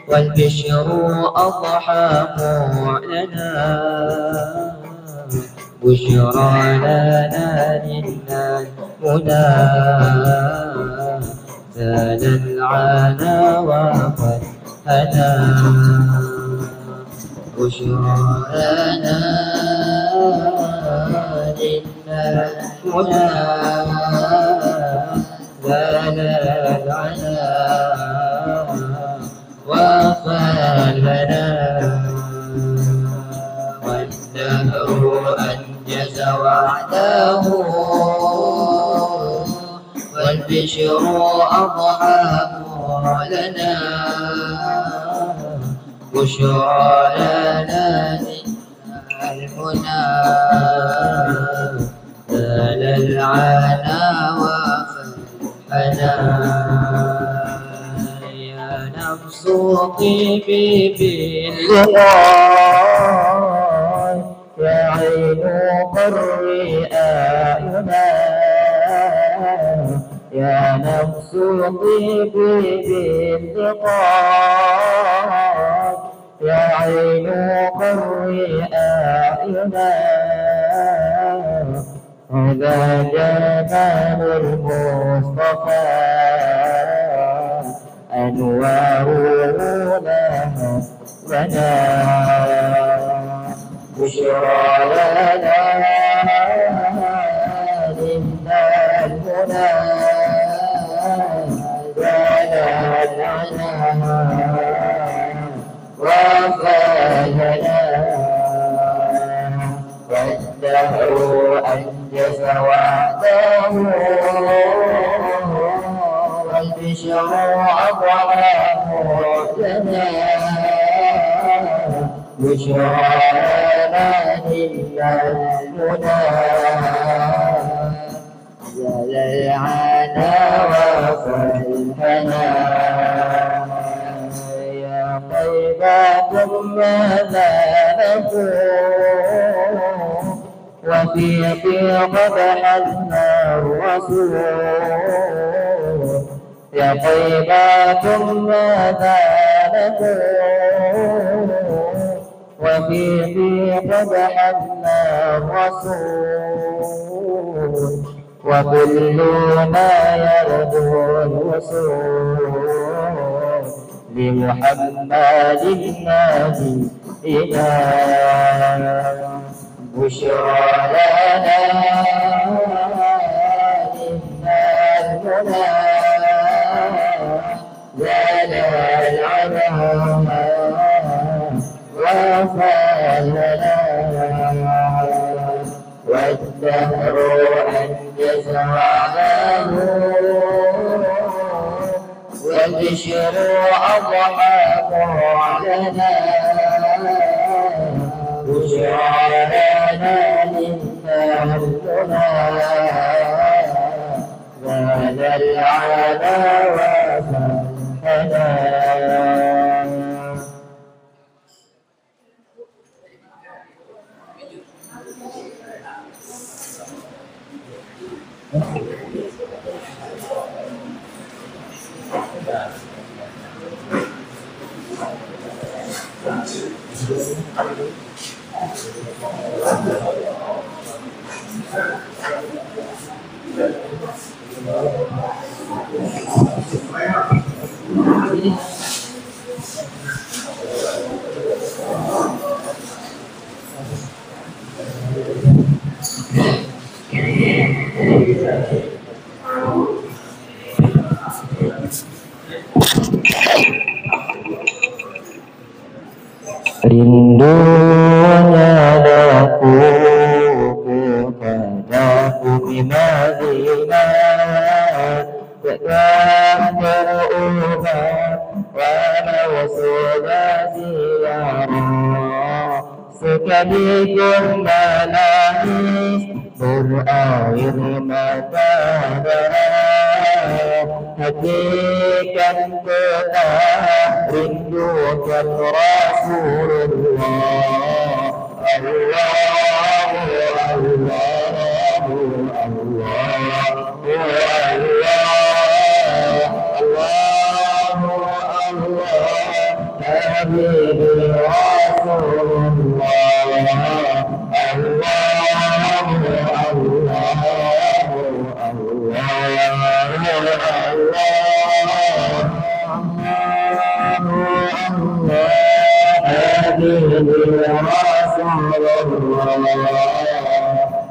والبشر أضحى لنا بشرى لنا للهدى زال العنا وقد هدى بشرى لنا للهدى زال العنا وفلنا والدهر أنجز وعده والبشر أضحى لنا بشرى لنا المنى زال العنا وفلنا يا نفس طيبي باللقاء يا عين قري أعينا يا نفس طيبي باللقاء يا عين قري أعينا هذا جمال المصطفى أنواره لها لنا بشرى لنا لنا المنى زال العنا وفلنا والدهر أنجز وعده والبشر أضحى لنا بشرى لنا للهدى زال العنا وفلنا يا طيبة ماذا نقول وفيك قد حزنا الرسول يا طيبة ماذا نقول وفيك قد حزنا الرسول وكلنا يرجو الوصول لمحمد نبينا بشرى لنا للهدى زال العنا وفلنا والدهر أنجز وعده والبشر أضحى لنا بشرى لنا للهدى زال العنا وفلنا rindunya daku kepadaku di Madinah takkan berubah walau sudah ziarah sekalipun menangis berair mata darah hatikan tetap rindukan Rasulullah Allah حبيبي رسول الله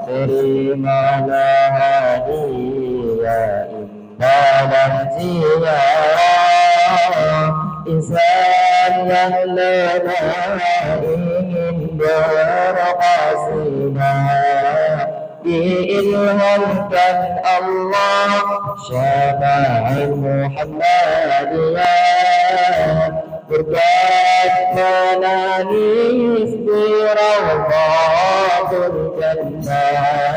كريم لا هادي إلا نهجيا إنسانا لنا من دار قصينا بإلهام كان الله شفاع محمديا berkat menangis di rawdatul jannah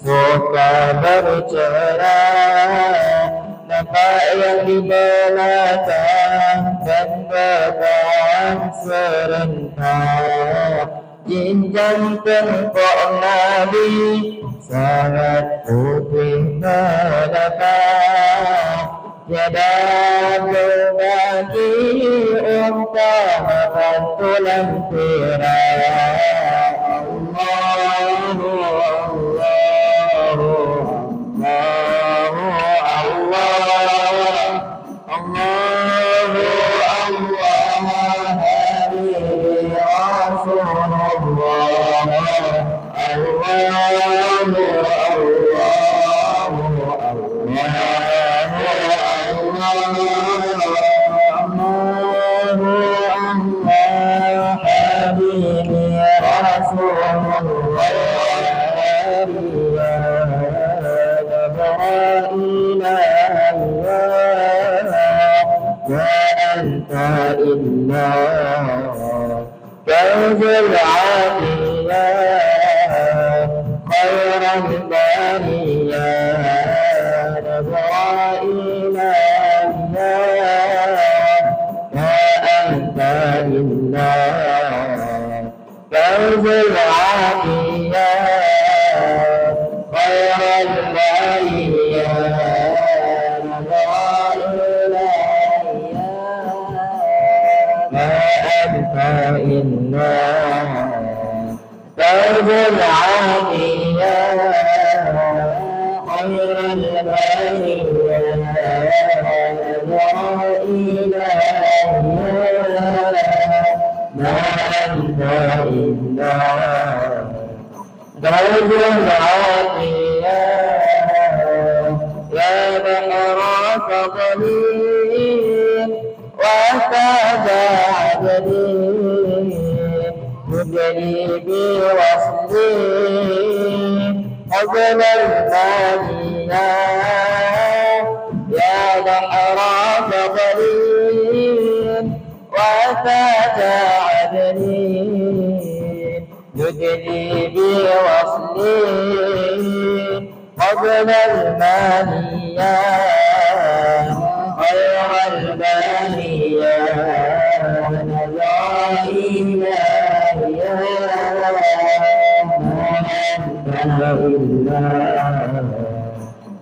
suka bercerai, nampak yang di belakang dan belakang serentak. Jinjang tempok Nabi sangat putih melapang, tiada berbagi unta makan tulang tirai. كنز العافية خير البرية نبرائيل يا أنت إلا كنز العافية خير البرية نبرائيل إنا درب العافية خير البرية وإلى ما أنت إلا درب العافية يا بحر فضلي وتاج عدلي مدني بوصلي قبل المانية يا بحر فضلي وتاج عدلي مدني بوصلي قبل المانية خير البرية نزائنا يا إلا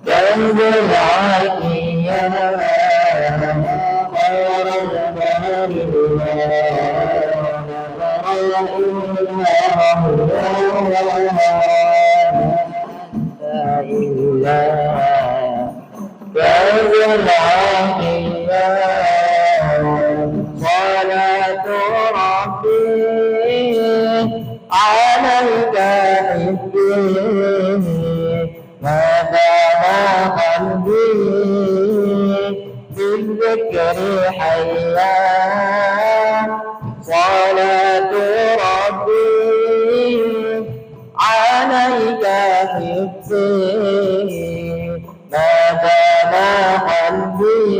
كنز العافية خير صلاة ربي عليك حبي ما دام قلبي بالذكر حيا صلاة ربي عليك حبي دام قلبي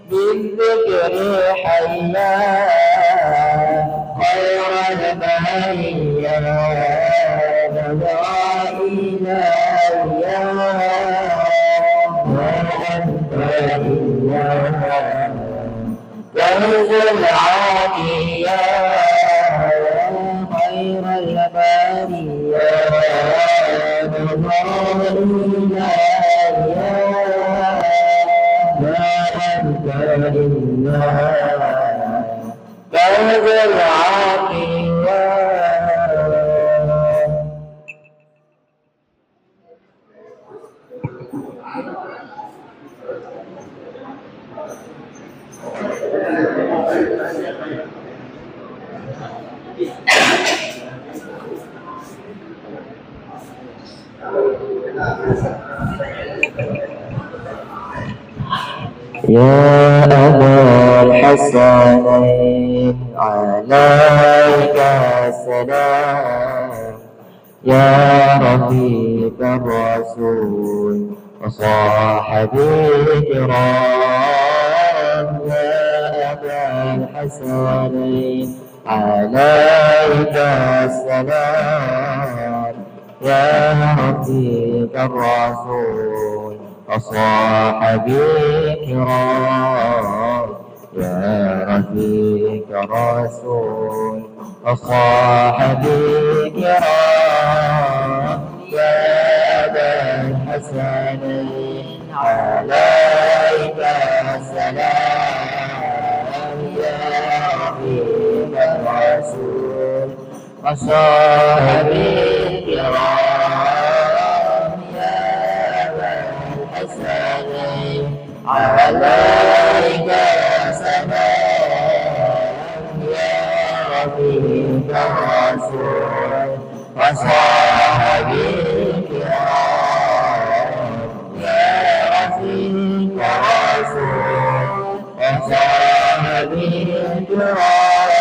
بالذكر حيا خير البرية نظرا إليا وأنت إياه كنز العافية خير البرية نظرا إليا وأنت إياه كنز العافية. يا أبا الحسنين عليك السلام يا رفيق الرسول وصاحبي الكرام يا أبا الحسنين عليك السلام يا رفيق الرسول وصاحبي الكرام يا رفيق الرسول وصاحبي الكرام يا أبا الحسنين عليك السلام يا رفيق الرسول وصاحبي الكرام يا أبا الحسنين عليك السلام يا رفيق الرسول وصاحبي الكرام يا رفيق الرسول وصاحبي الكرام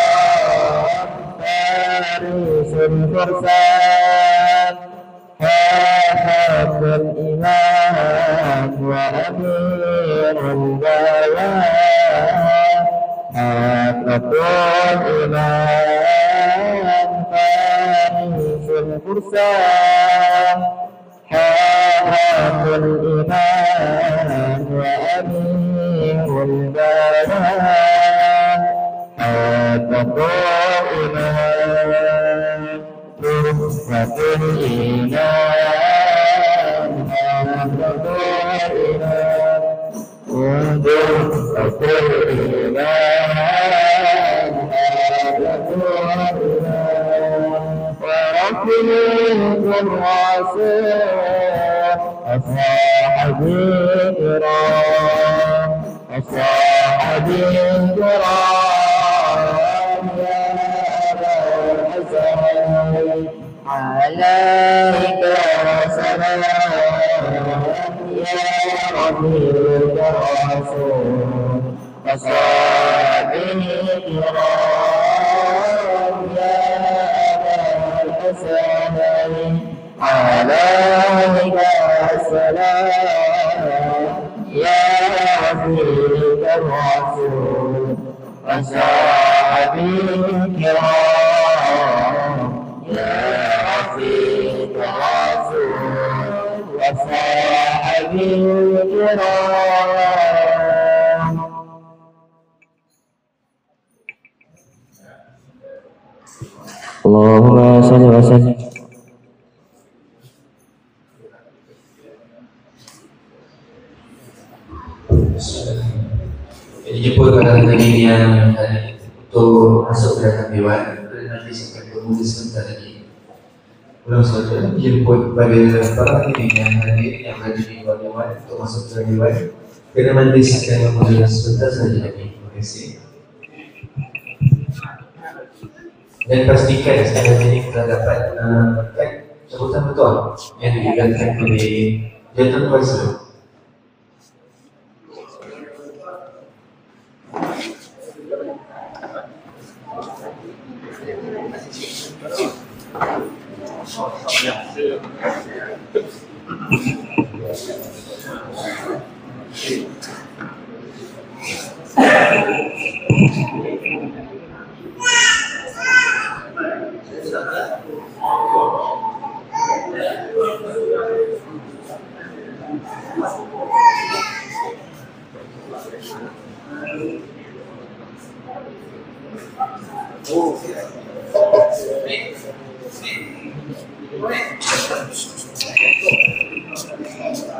فارس الفرسان حافظ الإمام وأمير البيان حافظ الإمام فارس الفرسان حافظ الإمام وأمير البيان حافظ الإمام نصرة الإيمان حافظ الإمام ونصرة الإيمان حافظ الإمام ورسول الرسول وصاحبي الكرام وصاحبي الكرام يا أبا الحسنين عليك السلام يا رفيق الرسول وصاحبه الكرام يا أبا الحسنين عليك السلام يا رفيق الرسول وصاحبه الكرام يا رفيق الرسول وصاحبه الكرام. اللهم صل وسلم. Dijemput pada hari yang untuk masuk ke dalam dewan. Nanti saya akan bermula sebentar lagi. Belum saja dijemput pada para hadirin yang hadir yang berada di luar dewan untuk masuk ke dalam dewan. Kerana majlis akan bermula sebentar saja lagi. Terima kasih. Dan pastikan sekali ini telah dapat cabutan betul yang diberikan oleh Jantan Kuasa.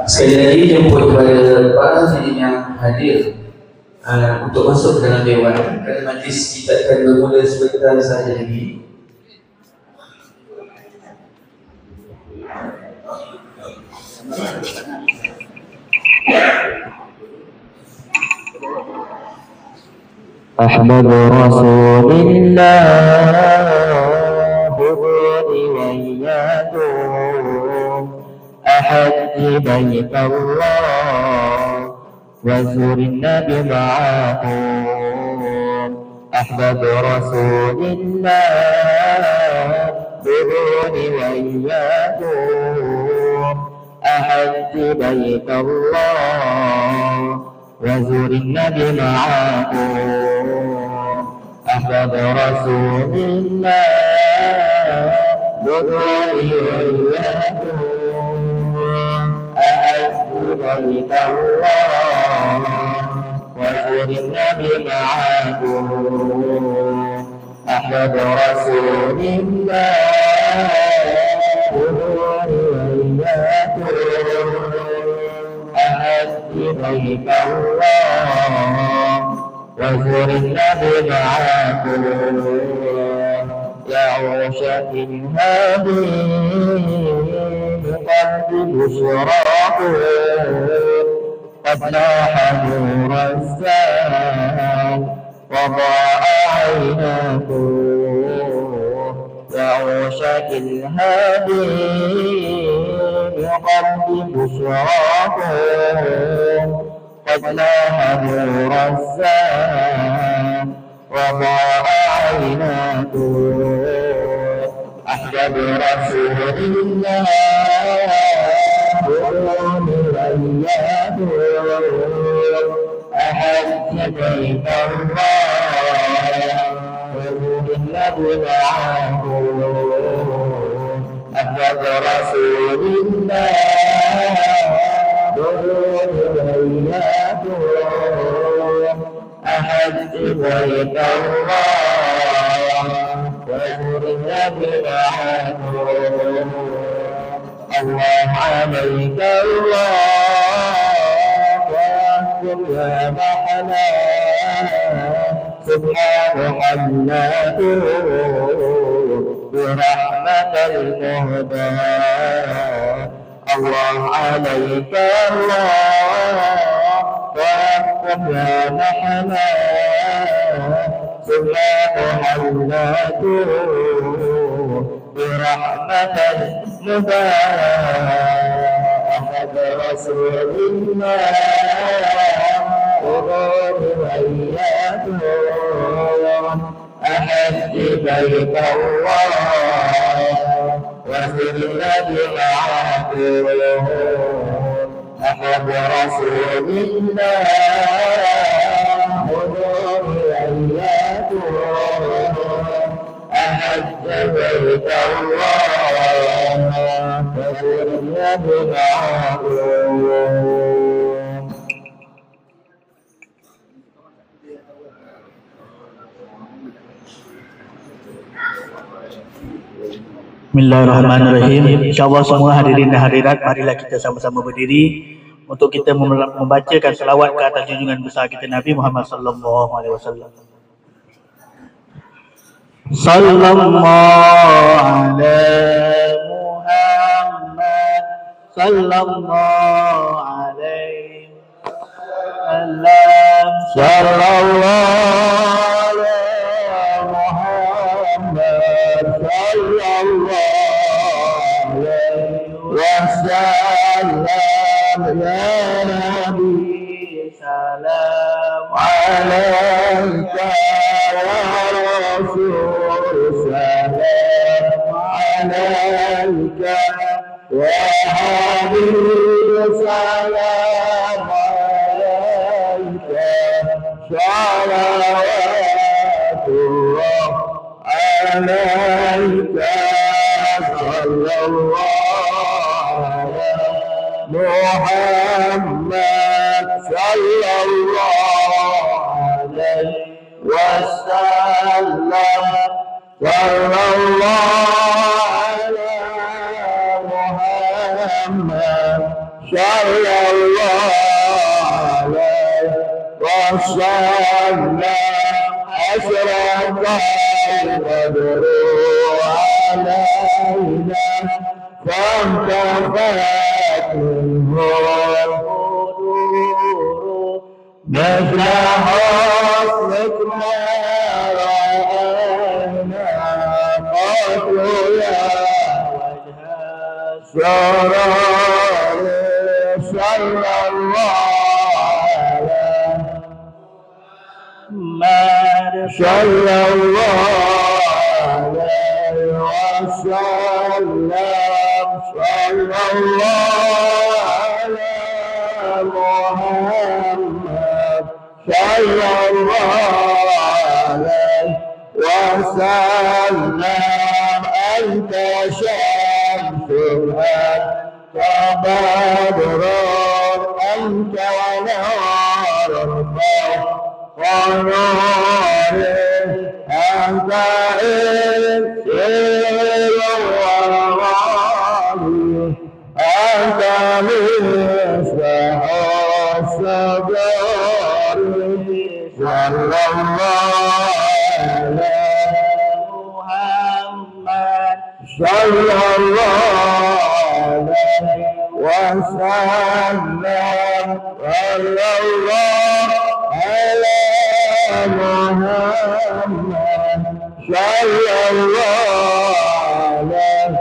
Sekali lagi jemput kepada para hadirin yang hadir untuk masuk ke dalam dewan, kerana majlis kita akan bermula sebentar sahaja lagi. أحبب رسول الله بغضي وإياكم أحج بيت الله وزرنا بمعاكم أحبب رسول الله بغضي وإياكم أحج بيت الله وزر النبي معاكم أحبب رسول الله بدعي وإياكم أحب بيت الله وزر النبي معاكم أحبب رسول الله بدعي وإياكم أحب بيت الله وزر النبي معاكم يا عشاق الهادي بقلب بشراكم قد لاح نور السام وضاء عيناكم يا عشاق الهادي بقلب بشراكم قد لاح نور السام وضاء عيناكم أحبب رسول الله قوم وإياكم أحج بيت الله وزر النبي معاكم أحبب رسول الله قوم وإياكم أحج بيت الله وزر النبي معاكم الله عليك الله واحكم يا محنا سبحان حماك برحمة المهدى الله عليك الله واحكم يا محنا سبحان حماك برحمة المهدى أحد رسول الله قرون وإياكم أحج بيت الله وزر النبي معاكم أحب رسول الله قرون وإياكم أحج بيت الله وزر النبي معاكم. Bismillahirrahmanirrahim. InsyaAllah semua hadirin dan hadirat, marilah kita sama-sama berdiri untuk kita membacakan selawat ke atas junjungan besar kita Nabi Muhammad sallallahu alaihi wasallam. Sallallahu ala Muhammad sallallahu alaihi wasallam. Sallallahu Wassalam ya Nabi, salam alaika ya Rasul, salam alaika ya Habib, salam alaika, salawatullah alaika صلى الله على محمد صلى الله عليه وسلم صلى الله على محمد صلى الله عليه وسلم أشرق البدر علينا فانتفت منه القدور مثل حسنك ما رأينا قط يا وجه السرور صلى الله صلى الله عليه وسلم صلى الله على محمد صلى الله عليه وسلم أنت شمس أنت بدر أنت ونار ونور أنت إنسان وغالي أنت مصباح الصبر صلى الله على محمد صلى الله عليه وسلم صلى الله على محمد صلى الله عليه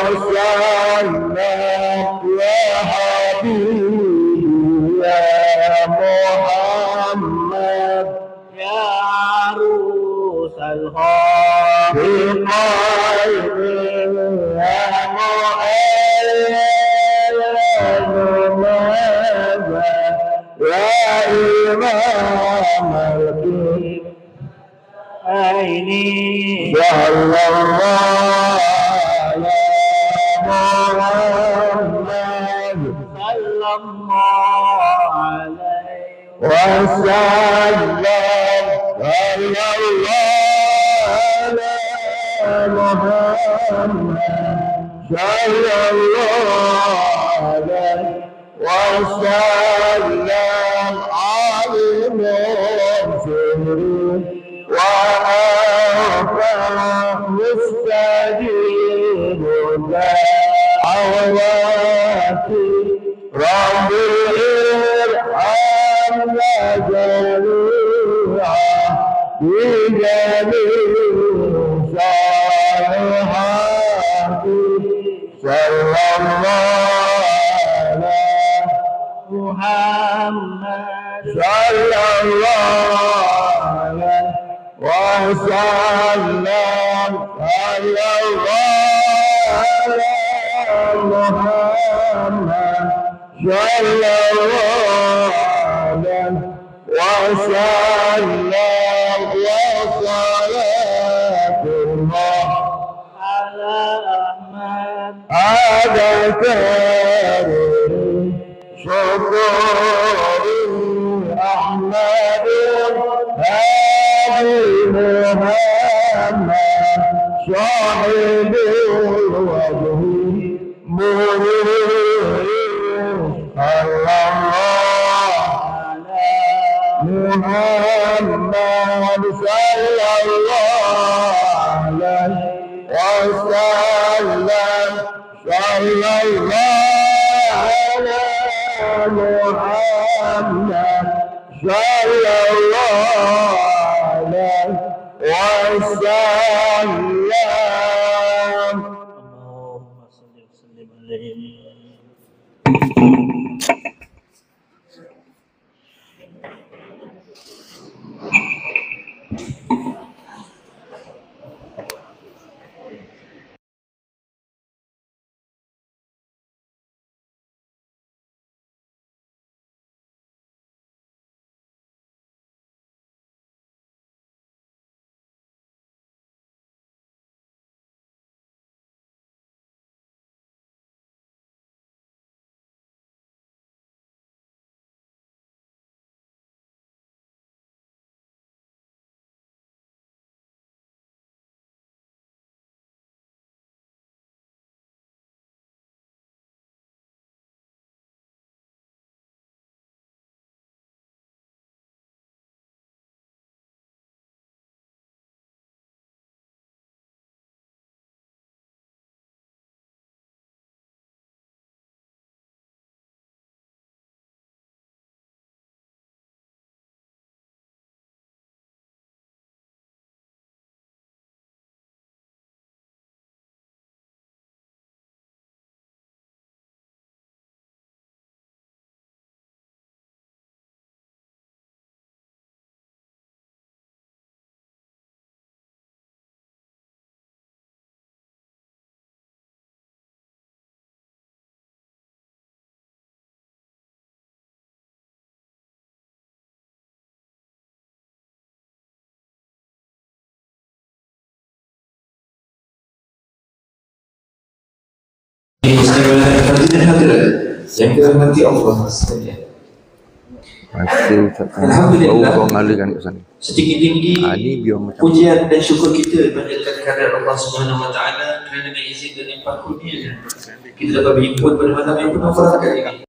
وسلم يا حبيبي يا محمد يا عروس الخاف في قلبي يا مؤيد يا إمام الدين عيني صلى الله على محمد صلى الله عليه وسلم صلى الله على محمد صلى الله عليه وسلم عالم سري وأنفع مستجيب دعواتي رب ارحمنا جميعا بجميع صالحاتي صلى الله على محمد صلى الله عليه وسلم صلى الله على محمد صلى الله عليه وسلم وصلاة الله على أحمد هذا كريم شكري أحمد هادي محمد صاحب الوجه منير صلى الله على محمد صلى الله عليه وسلم صلى الله على محمد صلى الله عليه وسلم اللهم صل وسلم عليه muslimin dan hadirin hadirat yang dirahmati Allah sekalian. Masih ucapkan Alhamdulillah. kau ngalirkan ke sana. Setinggi-tinggi Ini biar macam pujian dan syukur kita panjatkan kehadirat Allah Subhanahu Wa Taala kerana dengan izin dan limpah kurnia kita dapat berhimpun pada malam yang penuh berkah ini.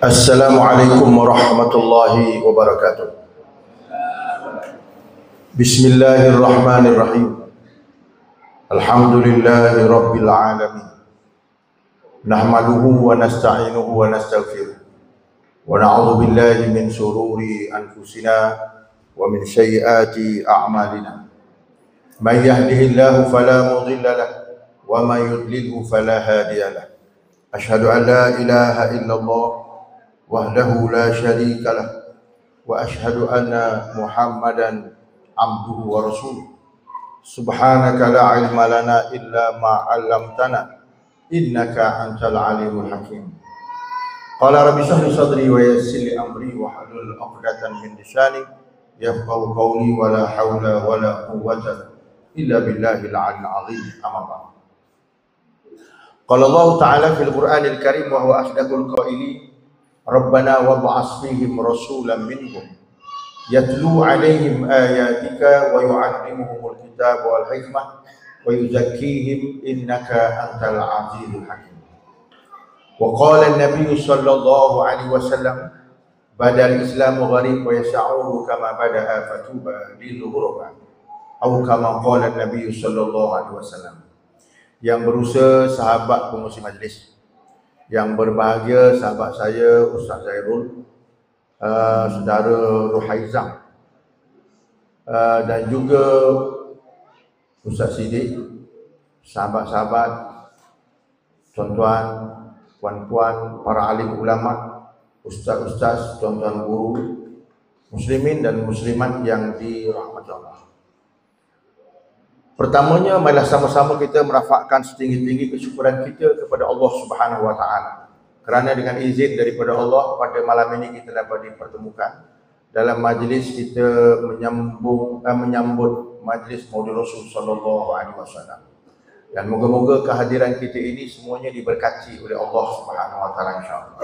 Assalamualaikum warahmatullahi wabarakatuh. Bismillahirrahmanirrahim. Alhamdulillahi rabbil alamin. Nahmaduhu wa nasta'inuhu wa nastaghfiruh. Wa na'udzu billahi min shururi anfusina wa min sayyiati a'malina. May yahdihillahu fala mudilla lahu wa may yudlilhu fala hadiya lahu. Asyhadu an la ilaha illallah wahdahu la syarika lah wa asyhadu anna Muhammadan abduhu wa rasuluh. Subhanaka la ilma lana illa ma 'allamtana innaka antal alimul hakim. Qala rabbi shrah li sadri wa yassir li amri wa hlul 'uqdatam min lisani yafqahu qawli wa la hawla wa la quwwata illa billahil 'aliyyil 'azim. Amma ba'd. Qala Allah Ta'ala fil Qur'anil Karim wa huwa asdaqul qailin. Rabbana wab'ats fihim rasulan minhum yatlu 'alaihim ayatika wa yu'allimuhumul kitaba wal hikmah wa yuzakkihim innaka antal 'azizul hakim. Wa qala an-nabiy sallallahu alaihi wasallam badal islamu gharib wa yas'udu kama bada'a fatuba lil ghuraba atau kama qala an-nabiy sallallahu alaihi wasallam. Yang berusaha sahabat pengurusi majlis, yang berbahagia sahabat saya Ustaz Zairul, saudara Ruhaizam, dan juga Ustaz Siddiq, sahabat-sahabat, tuan-tuan, puan-puan, para alim ulama, ustaz-ustaz, tuan-tuan guru, muslimin dan muslimat yang dirahmati Allah. Pertamanya, marilah sama-sama kita merafakkan setinggi-tinggi kesyukuran kita kepada Allah Subhanahu wa taala. Kerana dengan izin daripada Allah pada malam ini kita dapat dipertemukan dalam majlis kita menyambut majlis Maulid Rasul sallallahu alaihi wasallam. Dan moga-moga kehadiran kita ini semuanya diberkati oleh Allah Subhanahu wa taala insya-Allah.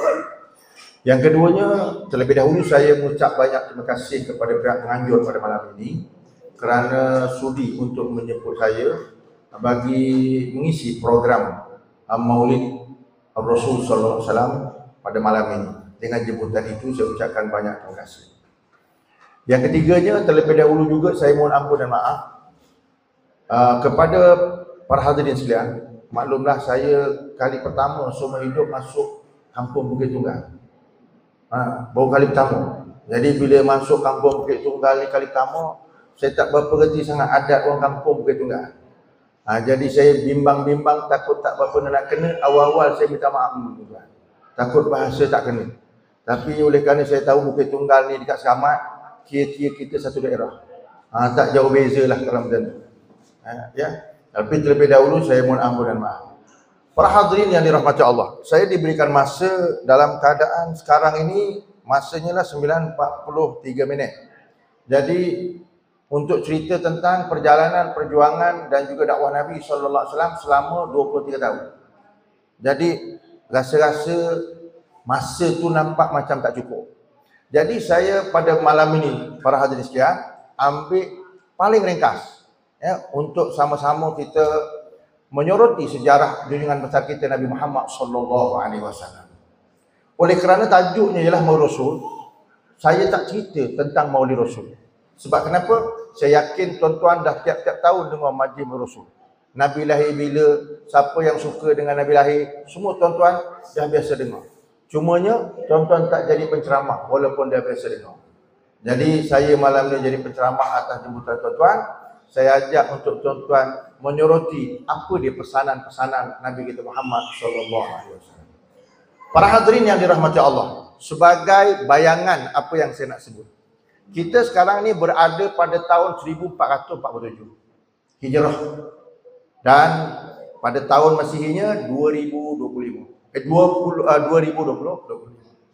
Yang keduanya, terlebih dahulu saya mengucap banyak terima kasih kepada pihak penganjur pada malam ini kerana sudi untuk menjemput saya bagi mengisi program Maulid Rasul sallallahu alaihi wasallam pada malam ini. Dengan jemputan itu saya ucapkan banyak terima kasih. Yang ketiganya, terlebih dahulu juga saya mohon ampun dan maaf kepada para hadirin sekalian. Maklumlah saya kali pertama seumur hidup masuk kampung Bukit Tunggal. Baru kali pertama. Jadi bila masuk kampung Bukit Tunggal ni kali pertama, saya tak berapa reti sangat adat orang kampung Bukit Tunggal. Jadi saya bimbang-bimbang, takut tak berapa nak kena. Awal-awal saya minta maaf dulu juga. Takut bahasa tak kena. Tapi oleh kerana saya tahu Bukit Tunggal ni dekat Seramat, kira-kira kita satu daerah. Tak jauh beza lah kalau macam tu. Ya. Tapi terlebih dahulu saya mohon ampun dan maaf. Para hadirin yang dirahmati Allah, saya diberikan masa dalam keadaan sekarang ini, masanya lah 9:43 minit. Jadi untuk cerita tentang perjalanan, perjuangan dan juga dakwah Nabi sallallahu alaihi wasallam selama 23 tahun. Jadi rasa-rasa masa tu nampak macam tak cukup. Jadi saya pada malam ini, para hadirin sekalian, ambil paling ringkas ya, untuk sama-sama kita menyoroti sejarah junjungan besar kita Nabi Muhammad sallallahu alaihi wasallam. Oleh kerana tajuknya ialah Maulid Rasul, saya tak cerita tentang Maulid Rasul. Sebab kenapa? Saya yakin tuan-tuan dah tiap-tiap tahun dengar majlis Rasul. Nabi lahir bila, siapa yang suka dengan Nabi lahir, semua tuan-tuan dah biasa dengar. Cumanya tuan-tuan tak jadi penceramah walaupun dah biasa dengar. Jadi saya malam ni jadi penceramah atas jemputan tuan-tuan. Saya ajak untuk tuan-tuan menyoroti apa dia pesanan-pesanan Nabi kita Muhammad sallallahu alaihi wasallam. Para hadirin yang dirahmati Allah, sebagai bayangan apa yang saya nak sebut. Kita sekarang ni berada pada tahun 1447 Hijrah dan pada tahun Masihinya 2020.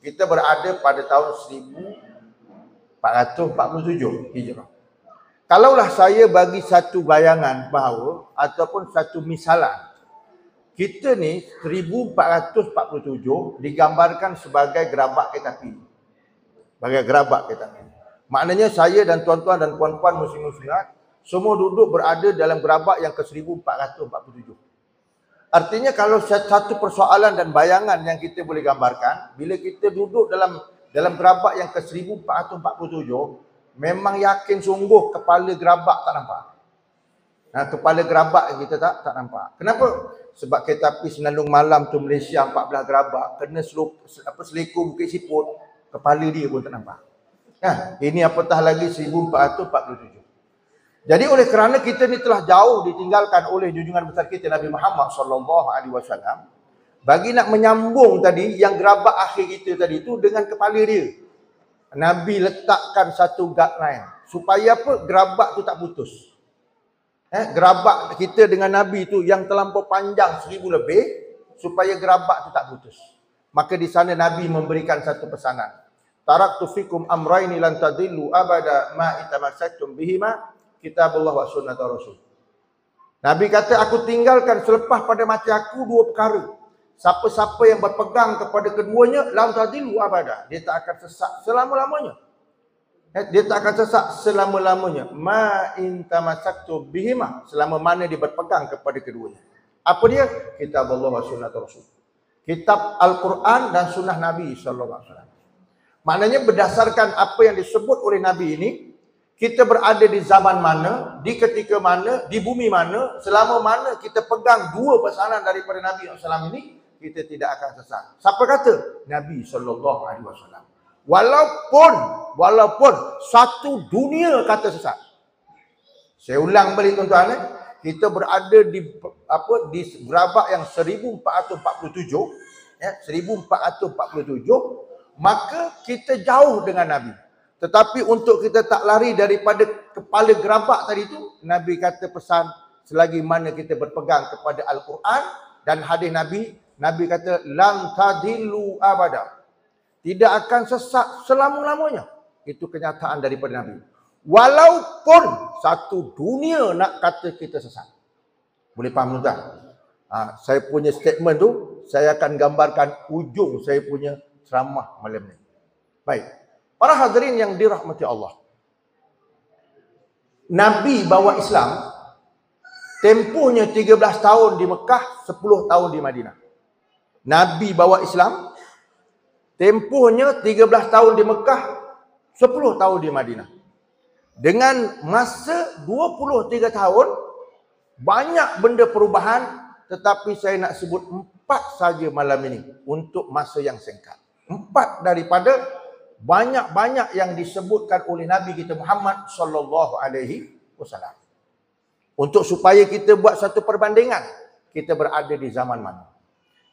Kita berada pada tahun 1447 Hijrah. Kalaulah saya bagi satu bayangan bahawa ataupun satu misalan, kita ni 1447 digambarkan sebagai gerabak kereta api. Sebagai gerabak kereta api. Maknanya saya dan tuan-tuan dan puan-puan muslim-muslimat semua duduk berada dalam gerabak yang ke 1447. Artinya kalau satu persoalan dan bayangan yang kita boleh gambarkan, bila kita duduk dalam gerabak yang ke 1447, memang yakin sungguh kepala gerabak tak nampak. Kepala gerabak kita tak nampak. Kenapa? Sebab kereta api Senandung Malam tu Malaysia 14 gerabak, kena selikur Bukit Siput, kepala dia pun tak nampak. Ini apatah lagi 1447. Jadi oleh kerana kita ni telah jauh ditinggalkan oleh junjungan besar kita Nabi Muhammad SAW, bagi nak menyambung tadi yang gerabak akhir kita tadi tu dengan kepala dia, Nabi letakkan satu guideline supaya apa? Gerabak tu tak putus. Gerabak kita dengan Nabi tu yang terlampau panjang 1000 lebih, supaya gerabak tu tak putus. Maka di sana Nabi memberikan satu pesanan. Taraktu fikum amraini lan tadillu abada ma itamassaktum bihima kitabullah wa sunnatur rasul. Nabi kata, aku tinggalkan selepas pada mati aku dua perkara. Siapa-siapa yang berpegang kepada keduanya, lam tadillu abada, dia tak akan sesat selama-lamanya. Dia tak akan sesat selama-lamanya. Ma in tamassaktum bihima, selama mana dia berpegang kepada keduanya. Apa dia? Kitabullah wa sunnatur rasul. Kitab Al-Quran dan sunnah Nabi SAW. Maknanya berdasarkan apa yang disebut oleh Nabi ini, kita berada di zaman mana, di ketika mana, di bumi mana, selama mana kita pegang dua pesanan daripada Nabi SAW ini, kita tidak akan sesat. Siapa kata? Nabi SAW. Walaupun satu dunia kata sesat. Saya ulang balik tuan-tuan, kita berada di gerabak yang 1447, 1447, maka kita jauh dengan Nabi. Tetapi untuk kita tak lari daripada kepala gerabak tadi tu, Nabi kata pesan, selagi mana kita berpegang kepada Al-Quran dan hadis Nabi, Nabi kata lam tadillu abada, tidak akan sesat selama-lamanya. Itu kenyataan daripada Nabi. Walaupun satu dunia nak kata kita sesat. Boleh faham tuan? Saya punya statement tu, saya akan gambarkan ujung saya punya ceramah malam ni. Baik. Para hadirin yang dirahmati Allah. Nabi bawa Islam, tempohnya 13 tahun di Mekah, 10 tahun di Madinah. Nabi bawa Islam, tempohnya 13 tahun di Mekah, 10 tahun di Madinah. Dengan masa 23 tahun, banyak benda perubahan, tetapi saya nak sebut 4 saja malam ini untuk masa yang singkat. 4 daripada banyak-banyak yang disebutkan oleh Nabi kita Muhammad sallallahu alaihi wasallam. Untuk supaya kita buat satu perbandingan, kita berada di zaman mana.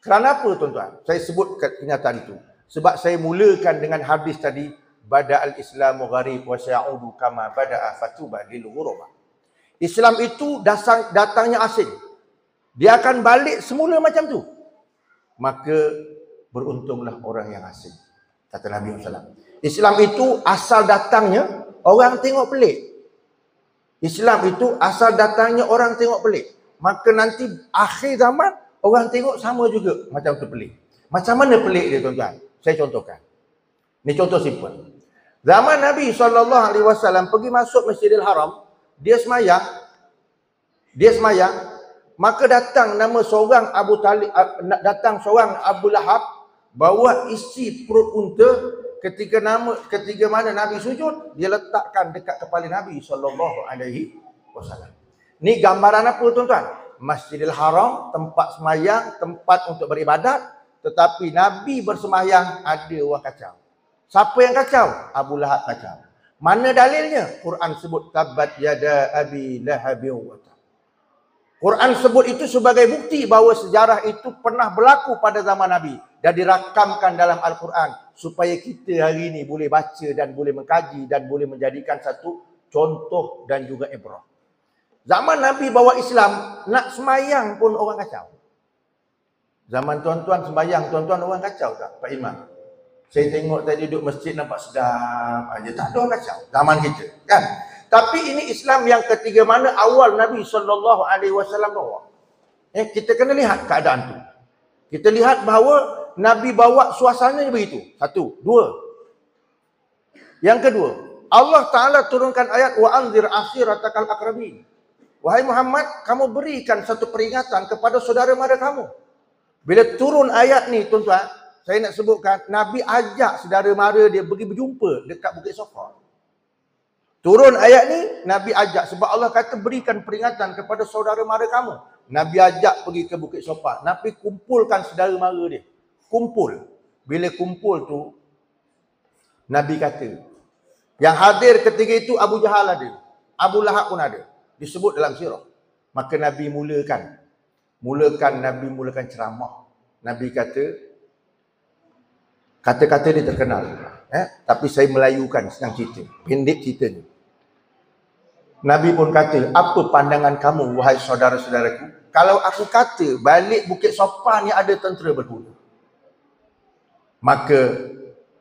Kerana apa tuan-tuan? Saya sebut kenyataan itu. Sebab saya mulakan dengan hadis tadi, bada'al islamu gharib wa sayaudu kama bada'a fatuba lil ghuraba. Islam itu datangnya asing. Dia akan balik semula macam tu. Maka beruntunglah orang yang asing, kata Nabi SAW. Islam itu asal datangnya orang tengok pelik. Islam itu asal datangnya orang tengok pelik. Maka nanti akhir zaman orang tengok sama juga macam tu pelik. Macam mana pelik dia tuan-tuan? Saya contohkan. Ini contoh simple. Zaman Nabi SAW pergi masuk Masjidil Haram, dia semayang, maka datang nama seorang Abu Talib, datang seorang Abu Lahab bawa isi perut unta. Ketika mana Nabi sujud, dia letakkan dekat kepala Nabi SAW. Ni gambaran apa tuan-tuan? Masjidil Haram, tempat semayang, tempat untuk beribadat, tetapi Nabi bersemayang, ada orang kacau. Siapa yang kacau? Abu Lahab kacau. Mana dalilnya? Quran sebut tabat yada abi lahabi wa tab. Quran sebut itu sebagai bukti bahawa sejarah itu pernah berlaku pada zaman Nabi dan dirakamkan dalam Al-Quran supaya kita hari ini boleh baca dan boleh mengkaji dan boleh menjadikan satu contoh dan juga ibrah. Zaman Nabi bawa Islam, nak semayang pun orang kacau. Zaman tuan-tuan sembayang, tuan-tuan orang kacau tak Pak Imam? Saya tengok tadi duduk masjid nampak sedap aja, tak ada orang kacau zaman kita, kan? Tapi ini Islam yang ketiga mana awal Nabi SAW bawa. Kita kena lihat keadaan tu. Kita lihat bahawa Nabi bawa suasananya begitu. Satu. Dua. Yang kedua, Allah Ta'ala turunkan ayat wa anzir ashiratakal aqrabin. wahai Muhammad, kamu berikan satu peringatan kepada saudara mara kamu. Bila turun ayat ni tuan-tuan, saya nak sebutkan, Nabi ajak saudara mara dia pergi berjumpa dekat Bukit Safa. Turun ayat ni, Nabi ajak. Sebab Allah kata berikan peringatan kepada saudara mara kamu. Nabi ajak pergi ke Bukit Safa. Nabi kumpulkan saudara mara dia. Kumpul. Bila kumpul tu, Nabi kata, yang hadir ketika itu Abu Jahal ada. Abu Lahab pun ada. Disebut dalam sirah. Maka Nabi mulakan ceramah. Nabi kata, kata-kata dia terkenal. Tapi saya melayukan senang cerita. Pendek ceritanya. Nabi pun kata, apa pandangan kamu wahai saudara-saudaraku? Kalau aku kata balik Bukit Safa ni ada tentera berkuda. Maka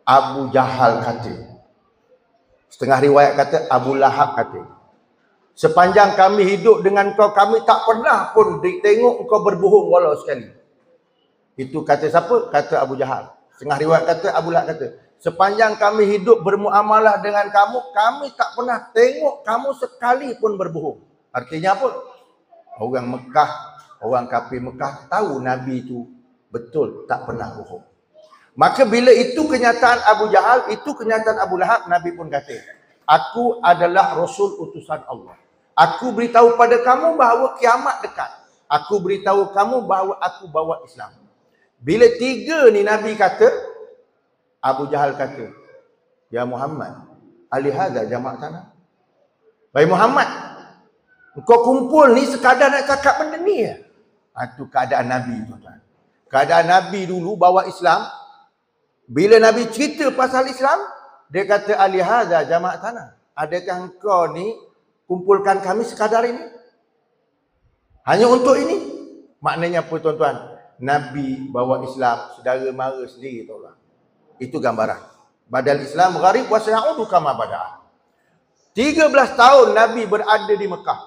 Abu Jahal kata, setengah riwayat kata Abu Lahab kata, sepanjang kami hidup dengan kau, kami tak pernah pun tengok kau berbohong walau sekali. Itu kata siapa? Kata Abu Jahal. Setengah riwayat kata Abu Lahab kata, sepanjang kami hidup bermuamalah dengan kamu, kami tak pernah tengok kamu sekali pun berbohong. Artinya apa? Orang Mekah, orang kafir Mekah tahu Nabi itu betul tak pernah bohong. Maka bila itu kenyataan Abu Jahal, itu kenyataan Abu Lahab, Nabi pun kata, aku adalah Rasul utusan Allah. Aku beritahu pada kamu bahawa kiamat dekat. Aku beritahu kamu bahawa aku bawa Islam. Bila tiga ni Nabi kata, Abu Jahal kata, ya Muhammad, alihada jama'atana. Baik Muhammad, engkau kumpul ni sekadar nak cakap benda ni ya? Itu keadaan Nabi, tuan-tuan. Keadaan Nabi dulu bawa Islam. Bila Nabi cerita pasal Islam, dia kata, alihada jama'atana. Adakah engkau ni kumpulkan kami sekadar ini? Hanya untuk ini? Maknanya apa tuan-tuan? Nabi bawa Islam, saudara mara sendiri taulah. Itu gambaran. Badal Islam gharib wa sayaudu kama bada'a. 13 tahun Nabi berada di Mekah.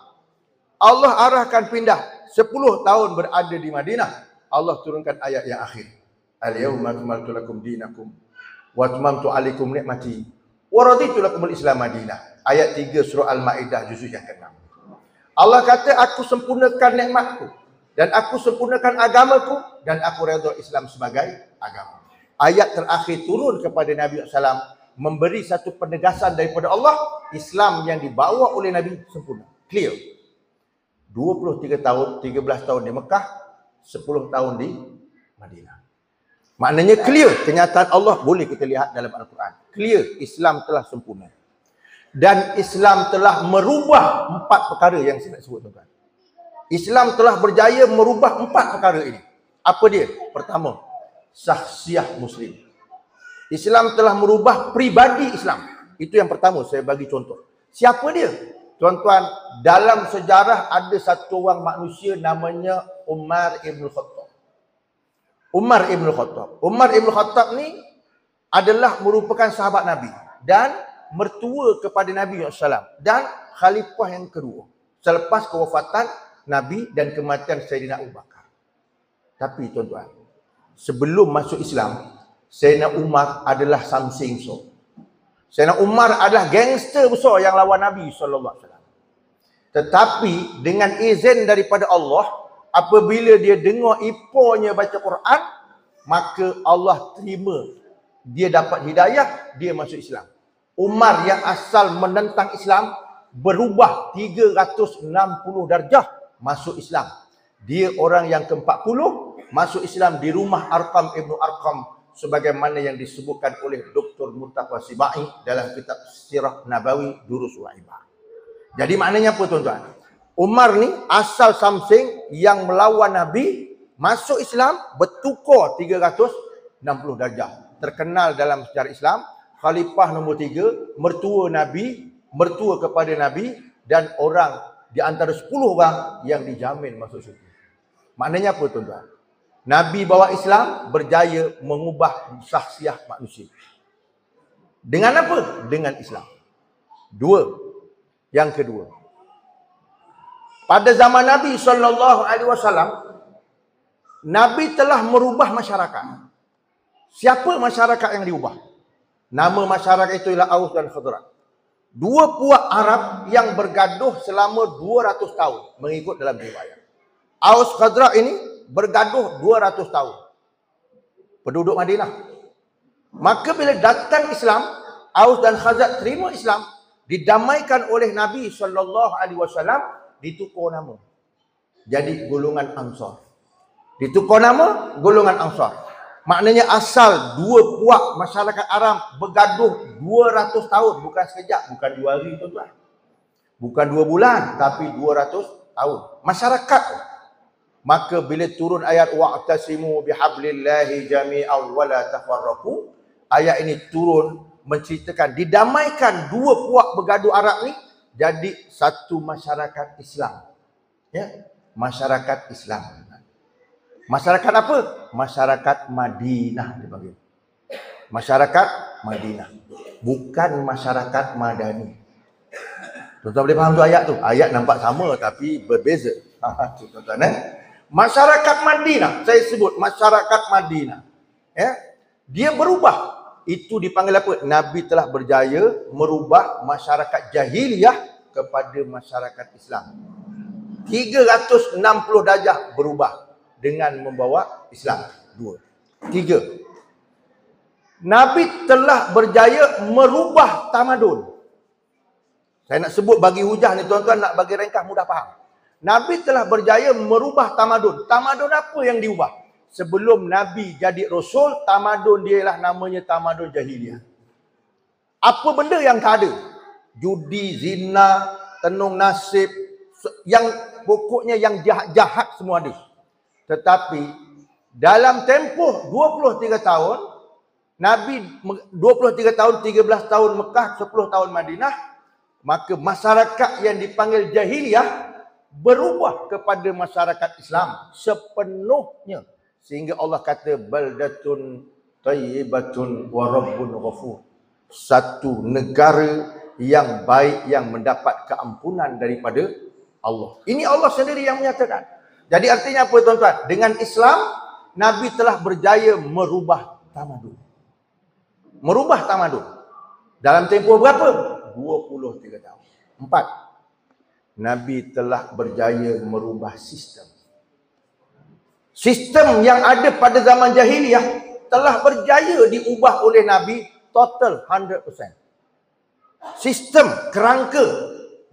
Allah arahkan pindah. 10 tahun berada di Madinah. Allah turunkan ayat yang akhir. Al-yawma akmaltu lakum dinakum wa atmamtu alaikum ni'mati wa raditu lakumul Islam madinah. Ayat 3 surah Al-Maidah juzuk yang ke-6. Allah kata, aku sempurnakan nikmatku dan aku sempurnakan agamaku dan aku redha Islam sebagai agama. Ayat terakhir turun kepada Nabi SAW memberi satu penegasan daripada Allah, Islam yang dibawa oleh Nabi sempurna. Clear. 23 tahun, 13 tahun di Mekah, 10 tahun di Madinah. Maknanya clear, kenyataan Allah boleh kita lihat dalam Al-Quran. Clear, Islam telah sempurna. Dan Islam telah merubah 4 perkara yang saya nak sebut tuan-tuan. Islam telah berjaya merubah 4 perkara ini. Apa dia? Pertama, sahsiah Muslim. Islam telah merubah pribadi Islam. Itu yang pertama, saya bagi contoh. Siapa dia? Tuan-tuan, dalam sejarah ada satu orang manusia namanya Umar Ibn Khattab. Umar Ibn Khattab. Umar Ibn Khattab ni adalah merupakan sahabat Nabi dan mertua kepada Nabi SAW dan khalifah yang kedua selepas kewafatan Nabi dan kematian Sayyidina Abu Bakar. Tapi tuan-tuan, sebelum masuk Islam, Sayyidina Umar adalah something so. Sayyidina Umar adalah gangster besar yang lawan Nabi SAW. Tetapi dengan izin daripada Allah, apabila dia dengar iponya baca Quran, maka Allah terima. Dia dapat hidayah, dia masuk Islam. Umar yang asal menentang Islam berubah 360 darjah masuk Islam. Dia orang yang ke-40 masuk Islam di rumah Arqam Ibnu Arqam sebagaimana yang disebutkan oleh Dr. Murtadha Sibai dalam kitab Sirah Nabawi Durus wa Ibar. Jadi maknanya apa tuan-tuan? Umar ni asal something yang melawan Nabi, masuk Islam, bertukar 360 darjah. Terkenal dalam sejarah Islam, khalifah nombor 3, mertua Nabi, mertua kepada Nabi dan orang di antara 10 orang yang dijamin masuk syurga. Maknanya apa tuan-tuan? Nabi bawa Islam berjaya mengubah sahsiah manusia. Dengan apa? Dengan Islam. Yang kedua, pada zaman Nabi SAW, Nabi telah merubah masyarakat. Siapa masyarakat yang diubah? Nama masyarakat itu ialah Aus dan Khazraj. Dua puak Arab yang bergaduh selama 200 tahun mengikut dalam riwayat. Aus Khazraj ini bergaduh 200 tahun. Penduduk Madinah. Maka bila datang Islam, Aus dan Khazraj terima Islam, didamaikan oleh Nabi SAW, ditukar nama. Jadi golongan Ansar. Ditukar nama golongan Ansar. Maknanya asal dua puak masyarakat Arab bergaduh 200 tahun. Bukan sekejap, bukan 2 hari tuan-tuan. Bukan 2 bulan, tapi 200 tahun. Masyarakat. Maka bila turun ayat wa'tasimu bihablillahi jami'an wa la tafarraqu, ayat ini turun menceritakan didamaikan dua puak bergaduh Arab ni jadi satu masyarakat Islam. Ya, masyarakat Islam. Masyarakat apa? Masyarakat Madinah dipanggil. Masyarakat Madinah. Bukan masyarakat Madani. Tuan-tuan boleh faham tu ayat tu? Ayat nampak sama tapi berbeza. Tuan-tuan Masyarakat Madinah, saya sebut masyarakat Madinah. Ya. Dia berubah. Itu dipanggil apa? Nabi telah berjaya merubah masyarakat jahiliyah kepada masyarakat Islam. 360 darjah berubah dengan membawa Islam. 2. 3. Nabi telah berjaya merubah tamadun. Saya nak sebut bagi hujah ni tuan-tuan, nak bagi ringkas mudah faham. Nabi telah berjaya merubah tamadun. Tamadun apa yang diubah? Sebelum Nabi jadi Rasul, tamadun dia lah namanya tamadun jahiliyah. Apa benda yang tak ada? Judi, zina, tenung nasib, yang pokoknya yang jahat-jahat semua ada. Tetapi dalam tempoh 23 tahun, Nabi 23 tahun, 13 tahun Mekah, 10 tahun Madinah, maka masyarakat yang dipanggil jahiliyah berubah kepada masyarakat Islam sepenuhnya. Sehingga Allah kata baldatun tayyibatun wa rabbun ghafur. Satu negara yang baik yang mendapat keampunan daripada Allah. Ini Allah sendiri yang menyatakan. Jadi artinya apa tuan-tuan? Dengan Islam, Nabi telah berjaya merubah tamadun. Merubah tamadun. Dalam tempoh berapa? 23 tahun. 4. Nabi telah berjaya merubah sistem. Sistem yang ada pada zaman jahiliyah telah berjaya diubah oleh Nabi total 100%. Sistem kerangka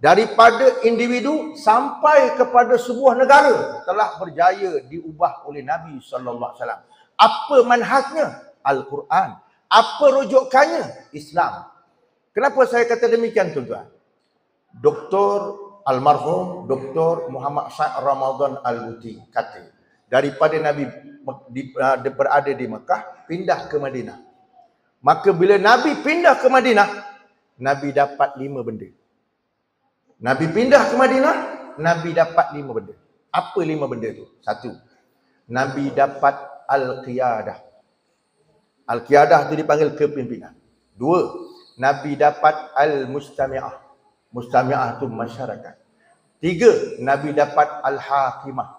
daripada individu sampai kepada sebuah negara telah berjaya diubah oleh Nabi sallallahu alaihi wasallam. Apa manhajnya? Al-Quran. Apa rujukannya? Islam. Kenapa saya kata demikian tuan-tuan? Almarhum Dr. Muhammad Syed Ramadan Al-Buti kata, daripada Nabi berada di Mekah, pindah ke Madinah. Maka bila Nabi pindah ke Madinah, Nabi dapat 5 benda. Nabi pindah ke Madinah, Nabi dapat 5 benda. Apa 5 benda tu? 1. Nabi dapat Al-Qiyadah. Al-Qiyadah tu dipanggil kepimpinan. 2. Nabi dapat Al-Mustami'ah. Mustami'ah tu masyarakat. 3. Nabi dapat Al-Hakimah.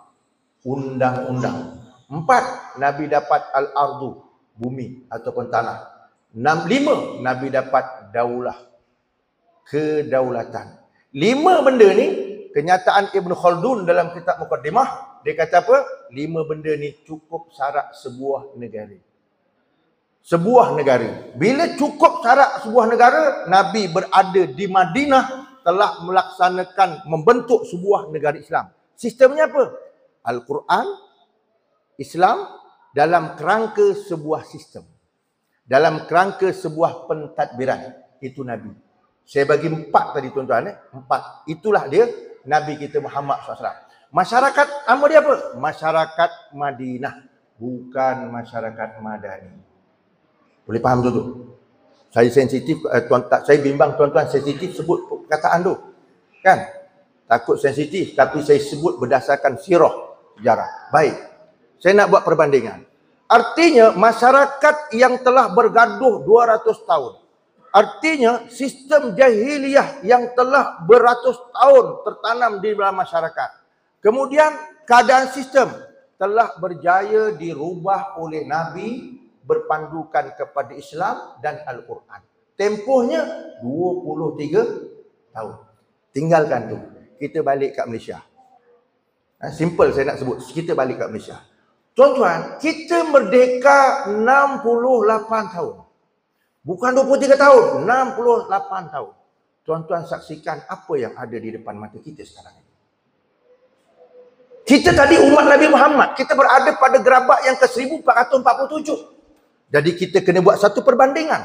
Undang-undang. 4. Nabi dapat Al-Ardu. Bumi ataupun tanah. 5. Nabi dapat daulah. Kedaulatan. 5 benda ni, kenyataan Ibn Khaldun dalam kitab Muqaddimah, dia kata apa? 5 benda ni cukup syarat sebuah negara. Sebuah negara. Bila cukup syarat sebuah negara, Nabi berada di Madinah telah melaksanakan, membentuk sebuah negara Islam. Sistemnya apa? Al-Quran, Islam dalam kerangka sebuah sistem. Dalam kerangka sebuah pentadbiran. Itu Nabi. Saya bagi 4 tadi tuan-tuan. 4. Itulah dia Nabi kita Muhammad SAW. Masyarakat, nama dia apa? Masyarakat Madinah. Bukan masyarakat Madani. Boleh faham tu? Saya sensitif, saya bimbang tuan-tuan sensitif sebut perkataan tu. Kan? Takut sensitif, tapi saya sebut berdasarkan sirah sejarah. Baik. Saya nak buat perbandingan. Artinya masyarakat yang telah bergaduh 200 tahun. Artinya sistem jahiliyah yang telah beratus tahun tertanam di dalam masyarakat. Kemudian keadaan sistem telah berjaya dirubah oleh Nabi berpandukan kepada Islam dan Al-Quran. Tempohnya 23 tahun. Tinggalkan tu. Kita balik kat Malaysia. Simple saya nak sebut. Kita balik kat Malaysia. Tuan-tuan, kita merdeka 68 tahun. Bukan 23 tahun, 68 tahun. Tuan-tuan saksikan apa yang ada di depan mata kita sekarang ini. Kita tadi umat Nabi Muhammad, kita berada pada gerabak yang ke-1447. Jadi kita kena buat satu perbandingan.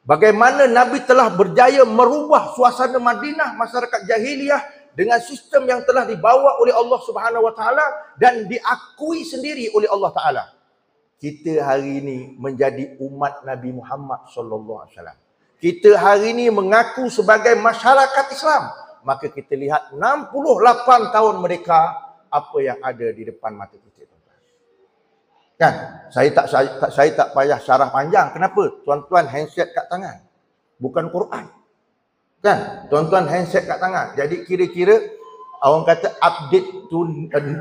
Bagaimana Nabi telah berjaya merubah suasana Madinah, masyarakat jahiliyah dengan sistem yang telah dibawa oleh Allah Subhanahu Wa Taala dan diakui sendiri oleh Allah Taala. Kita hari ini menjadi umat Nabi Muhammad sallallahu alaihi wasallam. Kita hari ini mengaku sebagai masyarakat Islam. Maka kita lihat 68 tahun mereka, apa yang ada di depan mata kita. Kan? Saya tak payah syarah panjang. Kenapa? Tuan-tuan handset kat tangan. Bukan Quran. Kan? Tuan-tuan handset kat tangan. Jadi kira-kira orang kata update tu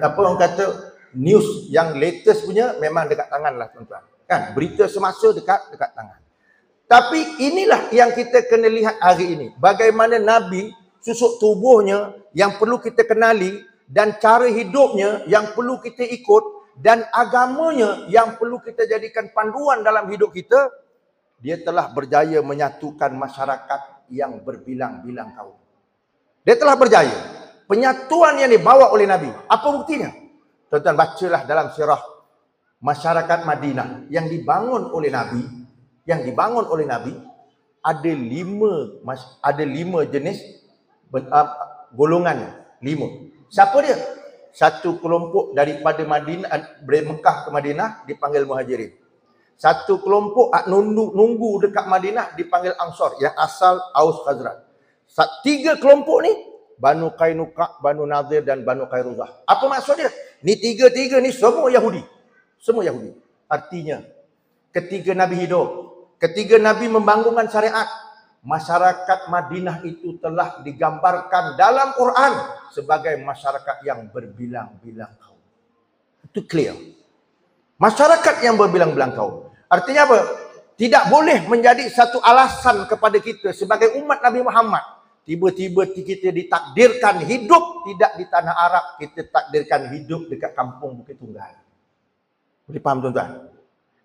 orang kata news yang latest punya memang dekat tangan lah tuan-tuan. Kan? Berita semasa dekat tangan. Tapi inilah yang kita kena lihat hari ini. Bagaimana Nabi, susuk tubuhnya yang perlu kita kenali dan cara hidupnya yang perlu kita ikut dan agamanya yang perlu kita jadikan panduan dalam hidup kita. Dia telah berjaya menyatukan masyarakat yang berbilang-bilang kaum. Dia telah berjaya. Penyatuan yang dibawa oleh Nabi. Apa buktinya? Tuan-tuan bacalah dalam sirah masyarakat Madinah yang dibangun oleh Nabi. Yang dibangun oleh Nabi ada lima jenis golongan. 5. Siapa dia? Satu kelompok daripada Madinah, dari Mekah ke Madinah dipanggil Muhajirin. Satu kelompok nunggu dekat Madinah dipanggil Ansar yang asal Aus Khazraj. 3 kelompok ni Banu Qainuqa, Banu Nadir dan Banu Qairuzah. Apa maksud dia? Ni tiga ni semua Yahudi. Semua Yahudi. Artinya ketika Nabi hidup, ketika Nabi membangunkan syariat, masyarakat Madinah itu telah digambarkan dalam Quran sebagai masyarakat yang berbilang-bilang kaum. Itu clear. Masyarakat yang berbilang-bilang kaum. Artinya apa? Tidak boleh menjadi satu alasan kepada kita sebagai umat Nabi Muhammad. Tiba-tiba kita ditakdirkan hidup tidak di tanah Arab, kita takdirkan hidup dekat kampung Bukit Tunggal. Boleh faham tuan-tuan?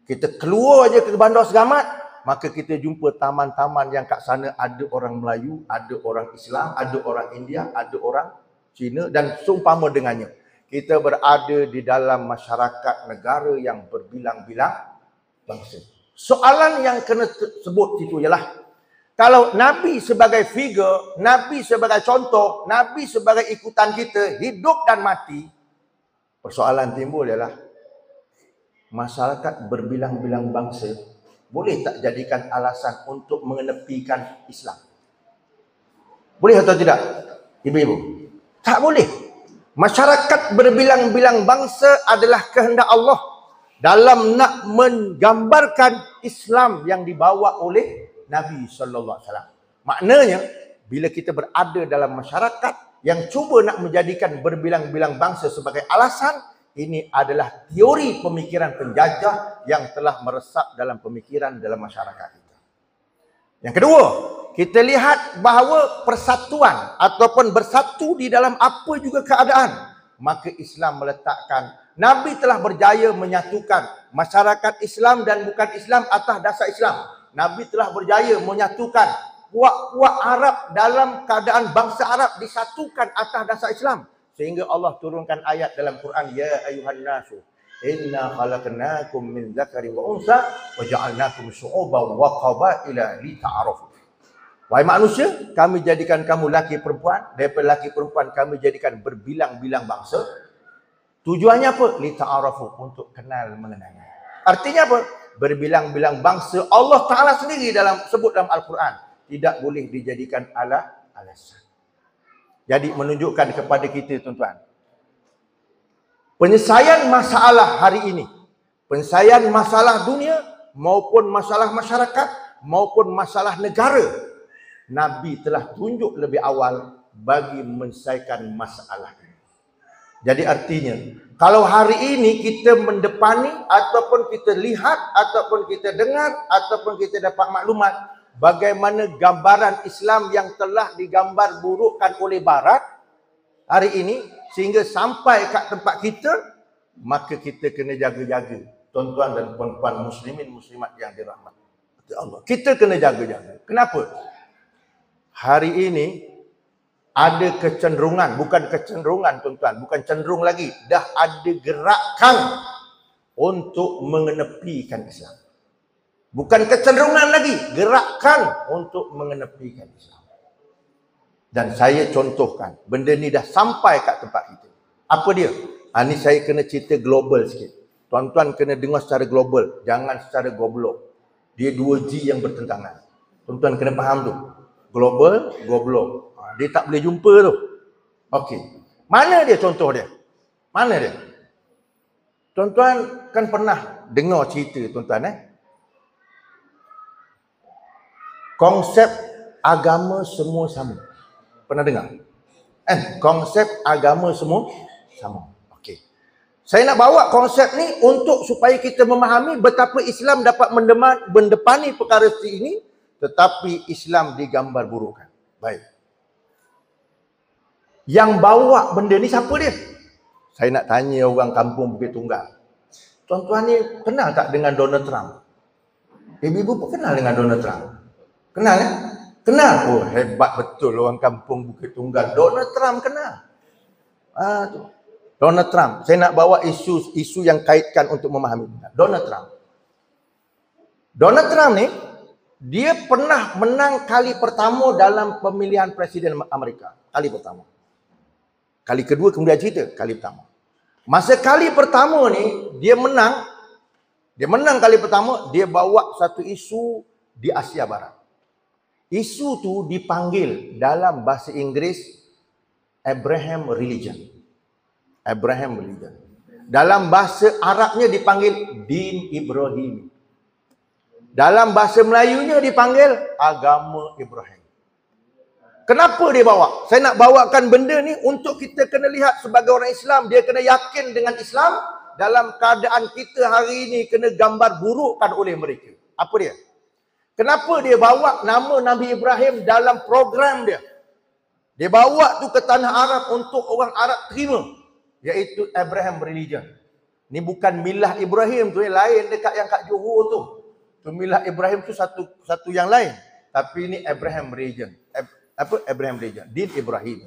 Kita keluar je ke Bandar Segamat, maka kita jumpa taman-taman yang kat sana ada orang Melayu, ada orang Islam, ada orang India, ada orang Cina dan seumpama dengannya. Kita berada di dalam masyarakat negara yang berbilang-bilang bangsa. Soalan yang kena sebut itu ialah, kalau Nabi sebagai figure, Nabi sebagai contoh, Nabi sebagai ikutan kita, hidup dan mati, persoalan timbul ialah, masyarakat berbilang-bilang bangsa boleh tak jadikan alasan untuk mengenepikan Islam? Boleh atau tidak? Ibu-ibu? Tak boleh. Masyarakat berbilang-bilang bangsa adalah kehendak Allah dalam nak menggambarkan Islam yang dibawa oleh Nabi sallallahu alaihi wasallam. Maknanya bila kita berada dalam masyarakat yang cuba nak menjadikan berbilang-bilang bangsa sebagai alasan, ini adalah teori pemikiran penjajah yang telah meresap dalam pemikiran dalam masyarakat kita. Yang kedua, kita lihat bahawa persatuan ataupun bersatu di dalam apa juga keadaan, maka Islam meletakkan, Nabi telah berjaya menyatukan masyarakat Islam dan bukan Islam atas dasar Islam. Nabi telah berjaya menyatukan puak-puak Arab dalam keadaan bangsa Arab disatukan atas dasar Islam. Sehingga Allah turunkan ayat dalam Quran, ya ayuhan nasu inna khalaqnakum min dzakari wa unsa wa ja'alnakum syu'uban wa qabaila lita'arafu. Wahai manusia, kami jadikan kamu laki perempuan, daripada laki perempuan kami jadikan berbilang-bilang bangsa. Tujuannya apa? Lita'arafu, untuk kenal mengenal. Artinya apa? Berbilang-bilang bangsa Allah Ta'ala sendiri dalam sebut dalam Al-Quran tidak boleh dijadikan alasan. Jadi menunjukkan kepada kita tuan-tuan, penyelesaian masalah hari ini, penyelesaian masalah dunia maupun masalah masyarakat maupun masalah negara, Nabi telah tunjuk lebih awal bagi menyelesaikan masalah ini. Jadi artinya, kalau hari ini kita mendepani ataupun kita lihat ataupun kita dengar ataupun kita dapat maklumat bagaimana gambaran Islam yang telah digambar burukkan oleh Barat hari ini sehingga sampai kat tempat kita, maka kita kena jaga-jaga. Tuan-tuan dan puan-puan muslimin muslimat yang dirahmati Allah, kita kena jaga-jaga. Kenapa? Hari ini ada kecenderungan, bukan kecenderungan tuan-tuan, bukan cenderung lagi, dah ada gerakan untuk mengenepikan Islam. Bukan kecenderungan lagi, gerakan untuk mengenepikan Islam. Dan saya contohkan, benda ni dah sampai kat tempat kita. Apa dia? Ni saya kena cerita global sikit. Tuan-tuan kena dengar secara global, jangan secara goblok. Dia 2G yang bertentangan. Tuan-tuan kena faham tu. Global, goblok. Dia tak boleh jumpa tu. Okey. Mana dia contoh dia? Mana dia? Tuan-tuan kan pernah dengar cerita tuan-tuan konsep agama semua sama. Pernah dengar? Konsep agama semua sama. Okey. Saya nak bawa konsep ni untuk supaya kita memahami betapa Islam dapat mendepani perkara ini, tetapi Islam digambar burukkan. Baik. Yang bawa benda ni siapa dia? Saya nak tanya orang kampung Bukit Tunggal. Tuan-tuan ni kenal tak dengan Donald Trump? Ibu-ibu pun kenal dengan Donald Trump? Kenal Kenal? Oh, hebat betul orang kampung Bukit Tunggal. Donald Trump kenal. Tu. Donald Trump. Saya nak bawa isu yang kaitkan untuk memahami. Donald Trump. Donald Trump ni, dia pernah menang kali pertama dalam pemilihan presiden Amerika. Kali pertama. Kali kedua kemudian cerita. Kali pertama. Masa kali pertama ni, dia menang kali pertama, dia bawa satu isu di Asia Barat. Isu tu dipanggil dalam bahasa Inggeris Abraham Religion. Abraham Religion. Dalam bahasa Arabnya dipanggil Din Ibrahim. Dalam bahasa Melayunya dipanggil Agama Ibrahim. Kenapa dia bawa? Saya nak bawakan benda ni untuk kita kena lihat sebagai orang Islam. Dia kena yakin dengan Islam dalam keadaan kita hari ini kena gambar burukkan oleh mereka. Apa dia? Kenapa dia bawa nama Nabi Ibrahim dalam program dia? Dia bawa tu ke tanah Arab untuk orang Arab terima. Iaitu Abraham Religion. Ni bukan milah Ibrahim tu yang lain dekat yang kat Johor tu. Tu milah Ibrahim tu satu yang lain. Tapi ini Abraham Religion. Abraham Religion. Din Ibrahim.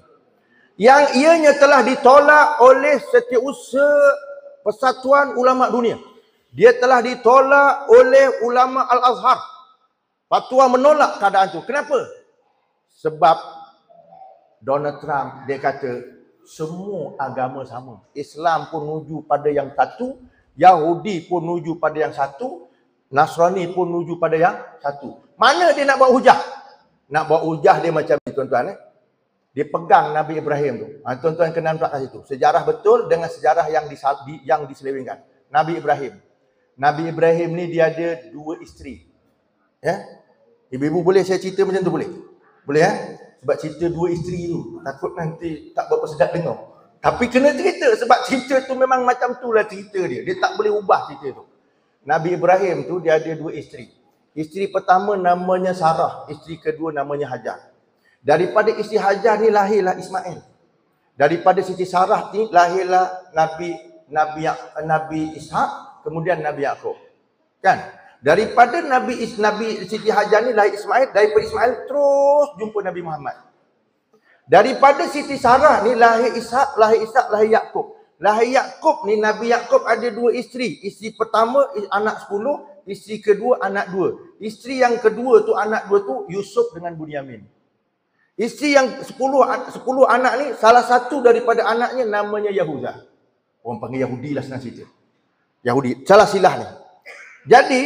Yang ianya telah ditolak oleh Setiausaha Persatuan Ulama Dunia. Dia telah ditolak oleh ulama Al-Azhar. Fatwa menolak keadaan tu. Kenapa? Sebab Donald Trump dia kata semua agama sama. Islam pun menuju pada yang satu, Yahudi pun menuju pada yang satu, Nasrani pun menuju pada yang satu. Mana dia nak bawa hujah? Nak bawa hujah dia macam ni tuan-tuan. Dia pegang Nabi Ibrahim tu. Tuan-tuan kena nampak kat situ. Sejarah betul dengan sejarah yang diselewengkan. Nabi Ibrahim ni dia ada 2 isteri. Ya? Ibu-ibu boleh saya cerita macam tu boleh? Boleh Sebab cerita 2 isteri tu takut nanti tak berapa sedap dengar. Tapi kena cerita sebab cerita tu memang macam tu lah cerita dia. Dia tak boleh ubah cerita tu. Nabi Ibrahim tu dia ada 2 isteri. Isteri pertama namanya Sarah, isteri kedua namanya Hajar. Daripada isteri Hajar ni lahirlah Ismail. Daripada Siti Sarah ni lahirlah Nabi Ishak, kemudian Nabi Yaqub. Kan? Daripada Nabi Siti Hajar ni lahir Ismail, daripada Ismail terus jumpa Nabi Muhammad. Daripada Siti Sarah ni lahir Ishak, lahir Yaqub. Lahir Yaqub ni, Nabi Yaqub ada 2 isteri. Isteri pertama anak 10, isteri kedua anak 2. Isteri yang kedua tu anak 2 tu Yusuf dengan Bunyamin. Isteri yang 10 anak ni salah satu daripada anaknya namanya Yahuda. Orang panggil Yahudi lah senang cerita. Yahudi, salah silah ni. Jadi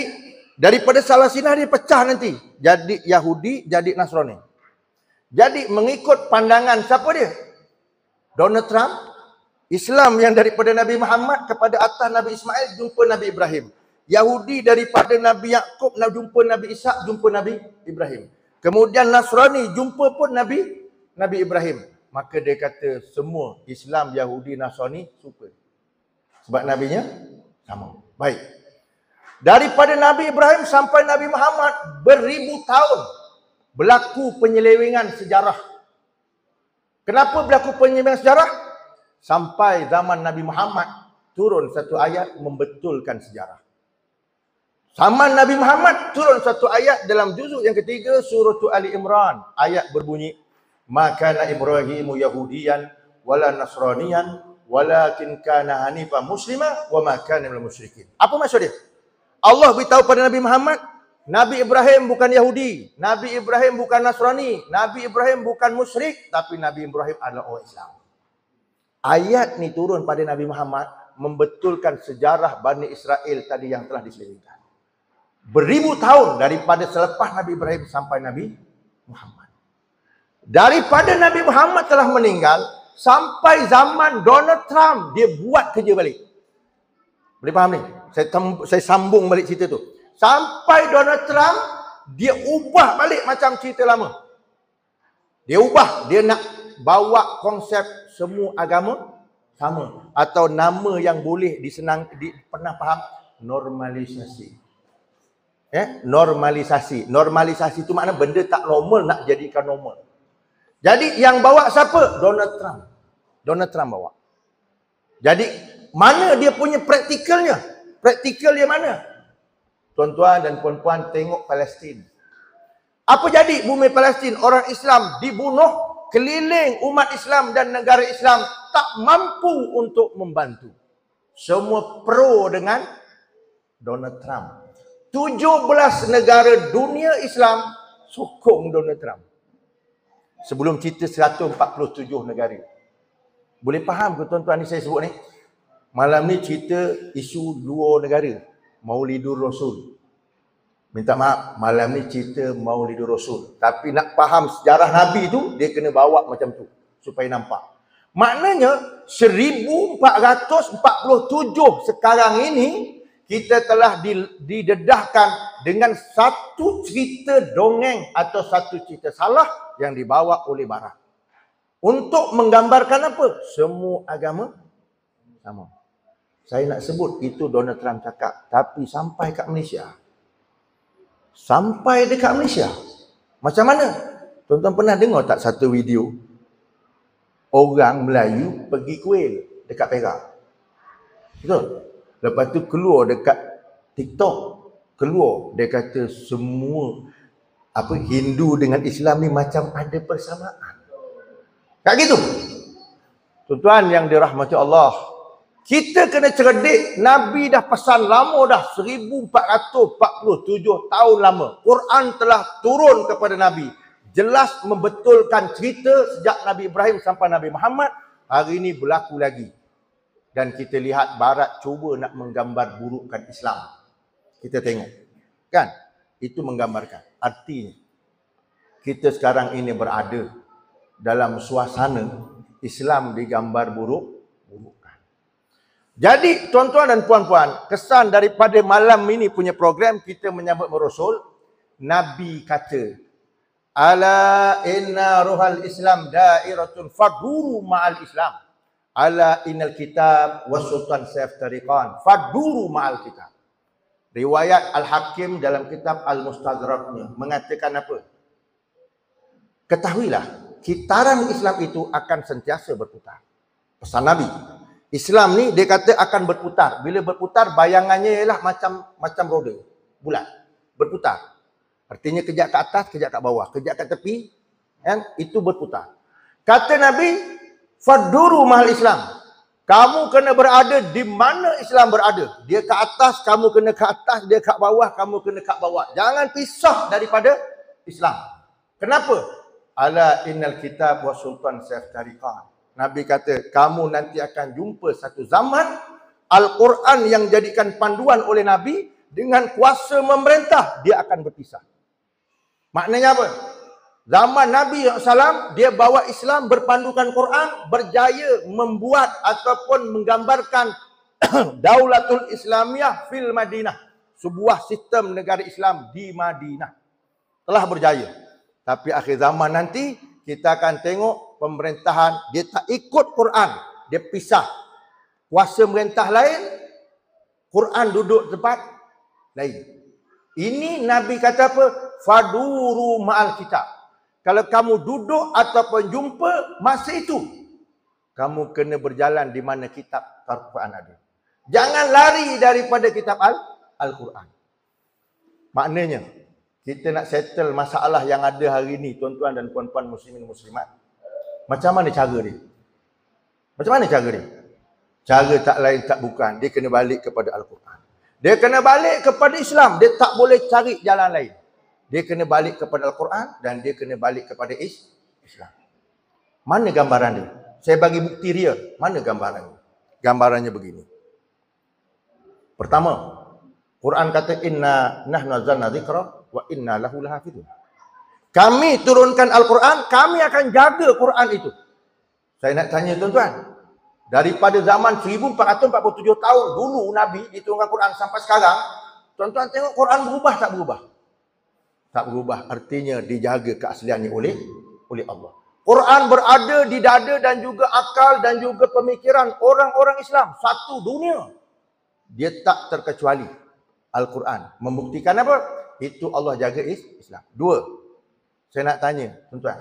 daripada salah silah dia pecah nanti. Jadi Yahudi, jadi Nasrani. Jadi mengikut pandangan siapa dia? Donald Trump. Islam yang daripada Nabi Muhammad kepada atas Nabi Ismail jumpa Nabi Ibrahim. Yahudi daripada Nabi Yaqub jumpa Nabi Ishak, jumpa Nabi Ibrahim. Kemudian Nasrani jumpa pun Nabi Ibrahim. Maka dia kata semua Islam, Yahudi, Nasrani suka. Sebab nabinya sama. Baik. Daripada Nabi Ibrahim sampai Nabi Muhammad beribu tahun berlaku penyelewengan sejarah. Kenapa berlaku penyelewengan sejarah? Sampai zaman Nabi Muhammad turun satu ayat membetulkan sejarah. Zaman Nabi Muhammad turun satu ayat dalam juzuk yang ketiga surah Ali Imran. Ayat berbunyi, "Ma kana Ibrahimu Yahudiyan wala Nasraniyan walakin kana hanifan muslima wa ma kana minal musyrikin." Apa maksud dia? Allah beritahu pada Nabi Muhammad, Nabi Ibrahim bukan Yahudi, Nabi Ibrahim bukan Nasrani, Nabi Ibrahim bukan musyrik, tapi Nabi Ibrahim adalah orang Islam. Ayat ni turun pada Nabi Muhammad membetulkan sejarah Bani Israel tadi yang telah diselewengkan. Beribu tahun daripada selepas Nabi Ibrahim sampai Nabi Muhammad. Daripada Nabi Muhammad telah meninggal sampai zaman Donald Trump, dia buat kerja balik. Boleh faham ni? Saya sambung balik cerita tu. Sampai Donald Trump, dia ubah balik macam cerita lama. Dia ubah, dia nak bawa konsep semua agama sama. Atau nama yang boleh pernah faham? Normalisasi. Normalisasi. Normalisasi tu makna benda tak normal nak jadikan normal. Jadi yang bawa siapa? Donald Trump. Donald Trump bawa. Jadi mana dia punya praktikalnya? Praktikal dia mana? Tuan-tuan dan puan-puan, tengok Palestin. Apa jadi bumi Palestin? Orang Islam dibunuh, keliling umat Islam dan negara Islam tak mampu untuk membantu. Semua pro dengan Donald Trump. 17 negara dunia Islam sokong Donald Trump. Sebelum cerita 147 negara. Boleh faham ke tuan-tuan ni saya sebut ni? Malam ni cerita isu dua negara. Maulidur Rasul. Minta maaf, malam ni cerita Maulidur Rasul. Tapi nak faham sejarah Nabi tu, dia kena bawa macam tu. Supaya nampak. Maknanya, 1447 sekarang ini, kita telah didedahkan dengan satu cerita dongeng atau satu cerita salah yang dibawa oleh Barat. Untuk menggambarkan apa? Semua agama sama. Saya nak sebut itu Donald Trump cakap. Tapi sampai kat Malaysia. Sampai dekat Malaysia. Macam mana? Tuan-tuan pernah dengar tak satu video? Orang Melayu pergi kuil dekat Perak. Betul? Lepas tu keluar dekat TikTok. Keluar. Dia kata semua Hindu dengan Islam ni macam ada persamaan. Tak gitu? Tuan-tuan yang dirahmati Allah. Kita kena cerdik. Nabi dah pesan lama dah. 1447 tahun lama. Quran telah turun kepada Nabi. Jelas membetulkan cerita sejak Nabi Ibrahim sampai Nabi Muhammad. Hari ini berlaku lagi. Dan kita lihat Barat cuba nak menggambar burukkan Islam. Kita tengok. Kan? Itu menggambarkan. Artinya, kita sekarang ini berada dalam suasana Islam digambar buruk. Jadi tuan-tuan dan puan-puan, kesan daripada malam ini punya program kita menyambut Rasul, Nabi kata, "Ala inna ruhal Islam dairatun faduru ma'al Islam. Ala innal kitab was sultan sayf tariqan faduru ma'al kitab." Riwayat Al-Hakim dalam kitab Al-Mustadraknya mengatakan apa? Ketahuilah, kitaran Islam itu akan sentiasa berputar. Pesan Nabi. Islam ni dia kata akan berputar. Bila berputar bayangannya ialah macam roda bulat. Berputar. Artinya kejap ke atas, kejap kat bawah, kejap kat tepi, kan? Itu berputar. Kata Nabi, faduru mahal Islam. Kamu kena berada di mana Islam berada. Dia ke atas, kamu kena ke atas. Dia kat bawah, kamu kena kat bawah. Jangan pisah daripada Islam. Kenapa? Ala innal kitab wa sultan sayf tariqan. Nabi kata, kamu nanti akan jumpa satu zaman Al-Quran yang jadikan panduan oleh Nabi dengan kuasa memerintah, dia akan berpisah. Maknanya apa? Zaman Nabi SAW, dia bawa Islam berpandukan Quran, berjaya membuat ataupun menggambarkan Daulatul Islamiyah fil Madinah. Sebuah sistem negara Islam di Madinah. Telah berjaya. Tapi akhir zaman nanti, kita akan tengok pemerintahan, dia tak ikut Quran. Dia pisah. Kuasa merintah lain, Quran duduk tempat lain. Ini Nabi kata apa? Faduru ma'al kitab. Kalau kamu duduk ataupun jumpa masa itu, kamu kena berjalan di mana kitab Al-Quran ada. Jangan lari daripada kitab Al-Quran. Maknanya, kita nak settle masalah yang ada hari ini, tuan-tuan dan puan-puan muslimin muslimat. Macam mana cara dia? Macam mana cara dia? Cara tak lain tak bukan, dia kena balik kepada Al-Quran. Dia kena balik kepada Islam. Dia tak boleh cari jalan lain. Dia kena balik kepada Al-Quran dan dia kena balik kepada Islam. Mana gambaran dia? Saya bagi bukti real. Mana gambarannya? Gambarannya begini. Pertama, Quran kata inna nahnu nazzalna dzikra wa inna lahu lahafizun. Kami turunkan Al-Quran, kami akan jaga Quran itu. Saya nak tanya tuan-tuan, daripada zaman 1447 tahun dulu Nabi diturunkan Quran sampai sekarang, tuan-tuan tengok Quran berubah tak berubah? Tak berubah, artinya dijaga keasliannya oleh Allah. Quran berada di dada dan juga akal dan juga pemikiran orang-orang Islam satu dunia. Dia tak terkecuali Al-Quran. Membuktikan apa? Itu Allah jaga Islam. Dua, saya nak tanya tuan-tuan.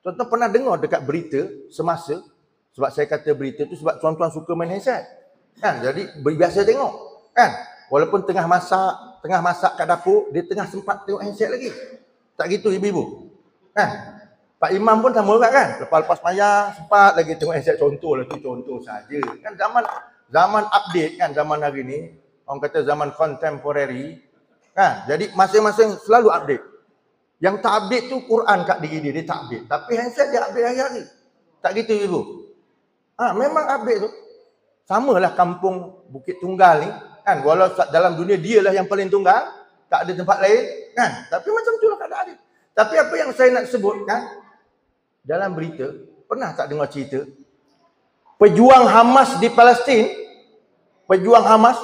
Tuan-tuan pernah dengar dekat berita semasa, sebab saya kata berita tu sebab tuan-tuan suka main handset. Kan? Jadi biasa tengok. Kan? Walaupun tengah masak kat dapur, dia tengah sempat tengok handset lagi. Tak gitu ibu-ibu. Kan? Pak Imam pun sama juga kan? Lepas-lepas mayang, sempat lagi tengok handset. Contoh lah tu, contoh saja. Kan zaman update kan, zaman hari ni. Orang kata zaman contemporary. Kan? Jadi masing-masing selalu update. Yang tak update tu Quran kat diri dia tak update. Tapi handset dia update hari-hari. Tak gitu ibu. Memang update tu. Samalah kampung Bukit Tunggal ni. Kan? Walau dalam dunia dialah yang paling tunggal. Tak ada tempat lain. Kan? Tapi macam tu lah keadaan dia. Tapi apa yang saya nak sebutkan, dalam berita, pernah tak dengar cerita? Pejuang Hamas di Palestin, pejuang Hamas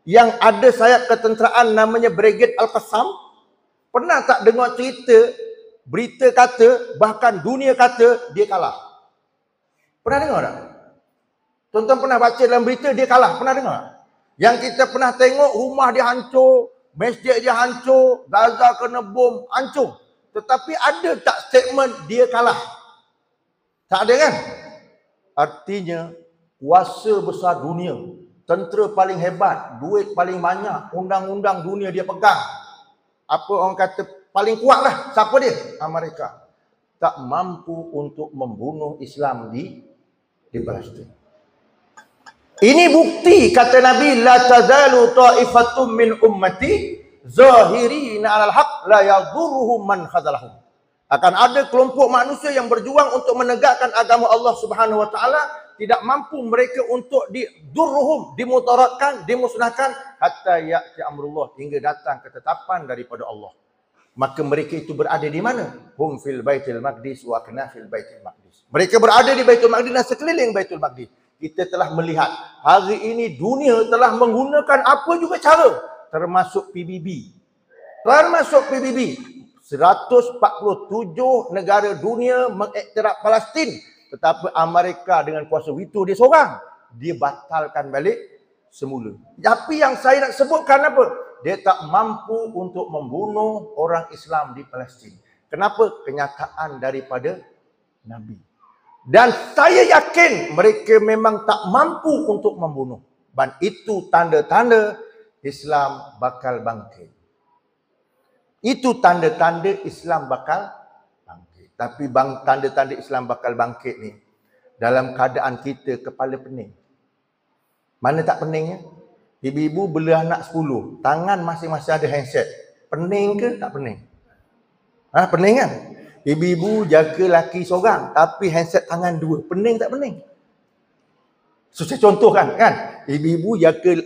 yang ada sayap ketenteraan namanya Brigade Al-Qassam, pernah tak dengar cerita, berita kata, bahkan dunia kata, dia kalah? Pernah dengar tak? Tuan-tuan pernah baca dalam berita, dia kalah? Pernah dengar? Yang kita pernah tengok, rumah dia hancur, masjid dia hancur, Gaza kena bom, hancur. Tetapi ada tak statement dia kalah? Tak ada kan? Artinya, kuasa besar dunia, tentera paling hebat, duit paling banyak, undang-undang dunia dia pegang. Apa orang kata, paling kuat lah. Siapa dia? Amerika. Tak mampu untuk membunuh Islam di Palestin. Ini bukti kata Nabi, la tazalu ta'ifatum min ummati zahirina 'alal haq la yadhurruhum man khazalahum. Akan ada kelompok manusia yang berjuang untuk menegakkan agama Allah Subhanahu wa taala, tidak mampu mereka untuk didurruhum, dimudaratkan, dimusnahkan hatta ya'ti amrullah, hingga datang ketetapan daripada Allah. Maka mereka itu berada di mana? Hum fil Baitul Maqdis wa kana fil Baitul Maqdis. Mereka berada di Baitul Maqdis dan sekeliling Baitul Maqdis. Kita telah melihat hari ini dunia telah menggunakan apa juga cara, termasuk PBB. Termasuk PBB. 147 negara dunia mengiktiraf Palestin, tetapi Amerika dengan kuasa veto dia seorang, dia batalkan balik semula. Tapi yang saya nak sebutkan apa? Dia tak mampu untuk membunuh orang Islam di Palestin. Kenapa? Kenyataan daripada Nabi. Dan saya yakin mereka memang tak mampu untuk membunuh. Dan itu tanda-tanda Islam bakal bangkit. Itu tanda-tanda Islam bakal bangkit. Tapi tanda-tanda Islam bakal bangkit ni, dalam keadaan kita kepala pening. Mana tak peningnya? Ibu-ibu bela anak 10, tangan masing-masing ada handset. Pening ke tak pening? Pening kan? Ibu-ibu jaga laki seorang, tapi handset tangan 2. Pening tak pening? So, saya contohkan kan? Ibu-ibu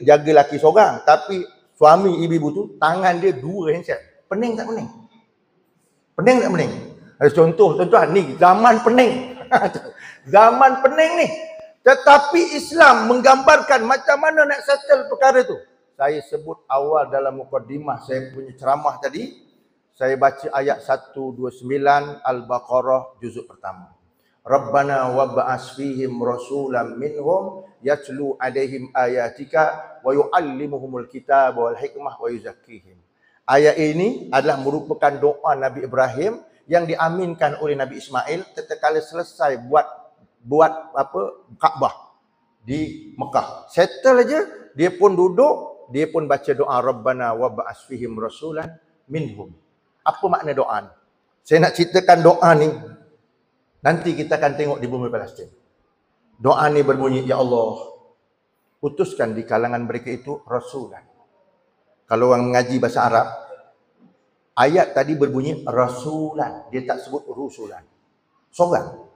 jaga laki seorang, tapi suami ibu-ibu tu tangan dia 2 handset. Pening tak pening? Pening tak pening? Ada contoh tuan-tuan, ni zaman pening. Zaman pening ni. Tetapi Islam menggambarkan macam mana nak settle perkara tu. Saya sebut awal dalam mukadimah saya punya ceramah tadi. Saya baca ayat 129 Al-Baqarah juzuk pertama. Rabbana wab'as fihim rasulan minhum yatlu alaihim ayatika wa yu'allimuhumul kitab wal hikmah wa yuzakkihim. Ayat ini adalah merupakan doa Nabi Ibrahim yang diaminkan oleh Nabi Ismail tatkala selesai buat Kaabah di Mekah. Settle aja, dia pun duduk, dia pun baca doa Rabbana wab'as fihim rasulan minhum. Apa makna doa ni? Saya nak ceritakan doa ni, nanti kita akan tengok di bumi Palestin. Doa ni berbunyi, Ya Allah, utuskan di kalangan mereka itu rasulan. Kalau orang mengaji bahasa Arab, ayat tadi berbunyi rasulan, dia tak sebut rusulan. Seorang.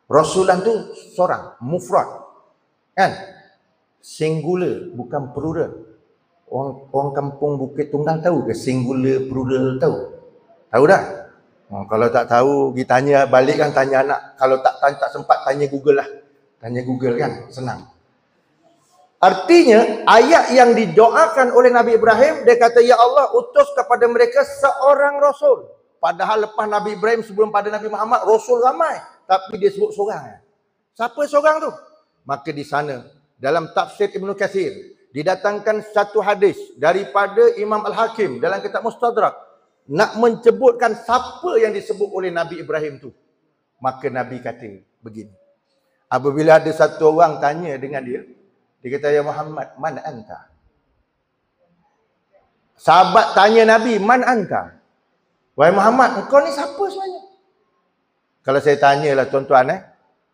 Rasulan tu seorang, mufrad. Kan? Singular, bukan plural. Orang kampung Bukit Tunggal tahu ke singular plural tahu? Tahu dah? Kalau tak tahu, kita tanya balik kan, tanya anak. Kalau tak sempat, tanya Google lah. Tanya Google kan, senang. Artinya, ayat yang didoakan oleh Nabi Ibrahim, dia kata, Ya Allah, utus kepada mereka seorang Rasul. Padahal lepas Nabi Ibrahim, sebelum pada Nabi Muhammad, Rasul ramai. Tapi dia sebut seorang. Siapa seorang tu? Maka di sana, dalam tafsir Ibn Katsir, didatangkan satu hadis daripada Imam Al-Hakim dalam kitab Mustadrak, nak menyebutkan siapa yang disebut oleh Nabi Ibrahim tu. Maka Nabi kata begini. Apabila ada satu orang tanya dengan dia, dia kata, Ya Muhammad, man anta? Sahabat tanya Nabi, man anta? Wahai Muhammad, engkau ni siapa sebenarnya? Kalau saya tanyalah tuan-tuan,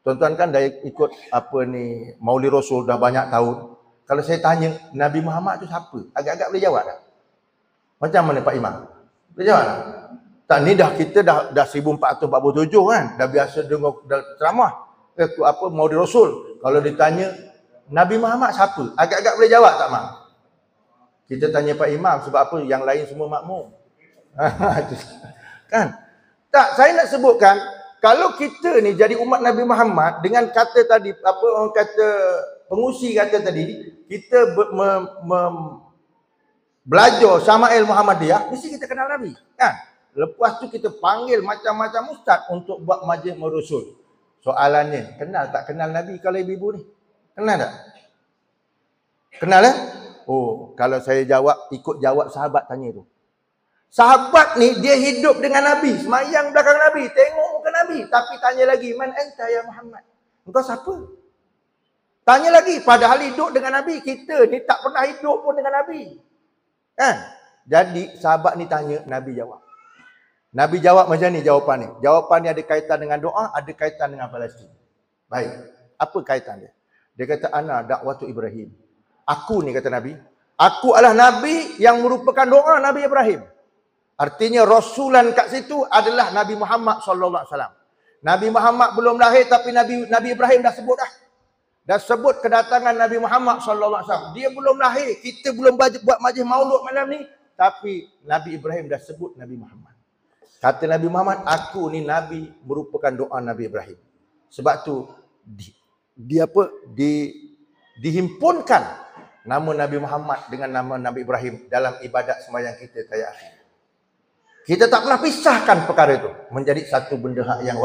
tuan-tuan kan dah ikut Maulid Rasul dah banyak tahun. Kalau saya tanya, Nabi Muhammad tu siapa? Agak-agak boleh jawab tak? Macam mana Pak Imam? Boleh jawab tak? Tak, ni kita dah 1447 kan? Dah biasa dengar ceramah. Maulid Rasul. Kalau ditanya, Nabi Muhammad siapa? Agak-agak boleh jawab tak, Mak? Kita tanya Pak Imam sebab apa? Yang lain semua makmum. Kan? Tak, saya nak sebutkan, kalau kita ni jadi umat Nabi Muhammad dengan kata tadi, orang kata, pengusi kata tadi, kita belajar Syama'il Muhammadiyah, mesti kita kenal Nabi. Kan? Lepas tu kita panggil macam-macam ustaz untuk buat majlis merusul. Soalannya, kenal tak kenal Nabi kalau ibu-ibu ni? Kenal tak? Kenal ya? Oh, kalau saya jawab, ikut jawab sahabat tanya tu. Sahabat ni dia hidup dengan Nabi, semayang belakang Nabi, tengok muka Nabi, tapi tanya lagi, man anta ya Muhammad? Engkau siapa? Tanya lagi, padahal hidup dengan Nabi, kita ni tak pernah hidup pun dengan Nabi. Kan? Jadi sahabat ni tanya, Nabi jawab. Nabi jawab macam ni jawapan ni. Jawapan ni ada kaitan dengan doa, ada kaitan dengan Palestin. Baik. Apa kaitan dia? Dia kata, ana dakwatu Ibrahim. Aku ni kata Nabi, aku adalah Nabi yang merupakan doa Nabi Ibrahim. Artinya rasulan kat situ adalah Nabi Muhammad SAW. Nabi Muhammad belum lahir tapi Nabi Ibrahim dah sebut dah. Dah sebut kedatangan Nabi Muhammad SAW. Dia belum lahir, kita belum buat majlis maulud malam ni, tapi Nabi Ibrahim dah sebut Nabi Muhammad. Kata Nabi Muhammad, aku ni Nabi merupakan doa Nabi Ibrahim. Sebab tu dihimpunkan nama Nabi Muhammad dengan nama Nabi Ibrahim dalam ibadat sembahyang kita kayak akhir. Kita tak pernah pisahkan perkara itu menjadi satu benda hak yang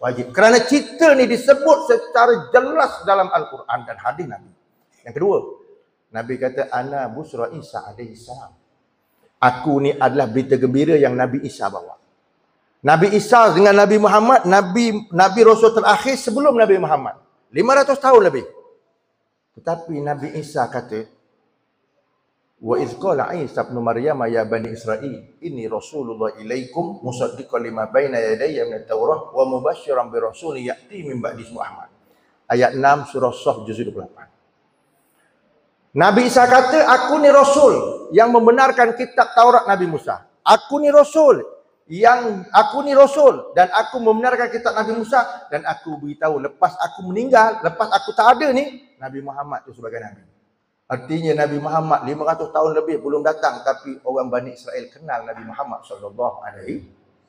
wajib. Kerana cerita ni disebut secara jelas dalam Al-Quran dan hadis Nabi. Yang kedua, Nabi kata, ana busra Isa alaihi salam. Aku ni adalah berita gembira yang Nabi Isa bawa. Nabi Isa dengan Nabi Muhammad, Nabi Rasul terakhir sebelum Nabi Muhammad. 500 tahun lebih. Tetapi Nabi Isa kata, wa idh qala Isa ibn Maryam ya bani Israil inni rasulullah ilaikum musaddiqan lima baina yadayya min at-taurah wa mubasysyiran bi rasulin ya'ti min ba'di ismihi Ahmad. Ayat 6 surah Shaf juz 28. Nabi Isa kata, aku ni rasul yang membenarkan kitab Taurat Nabi Musa. Aku ni rasul dan aku membenarkan kitab Nabi Musa, dan aku beritahu lepas aku meninggal, lepas aku tak ada ni, Nabi Muhammad tu sebagai Nabi. Artinya Nabi Muhammad 500 tahun lebih belum datang, tapi orang Bani Israel kenal Nabi Muhammad SAW.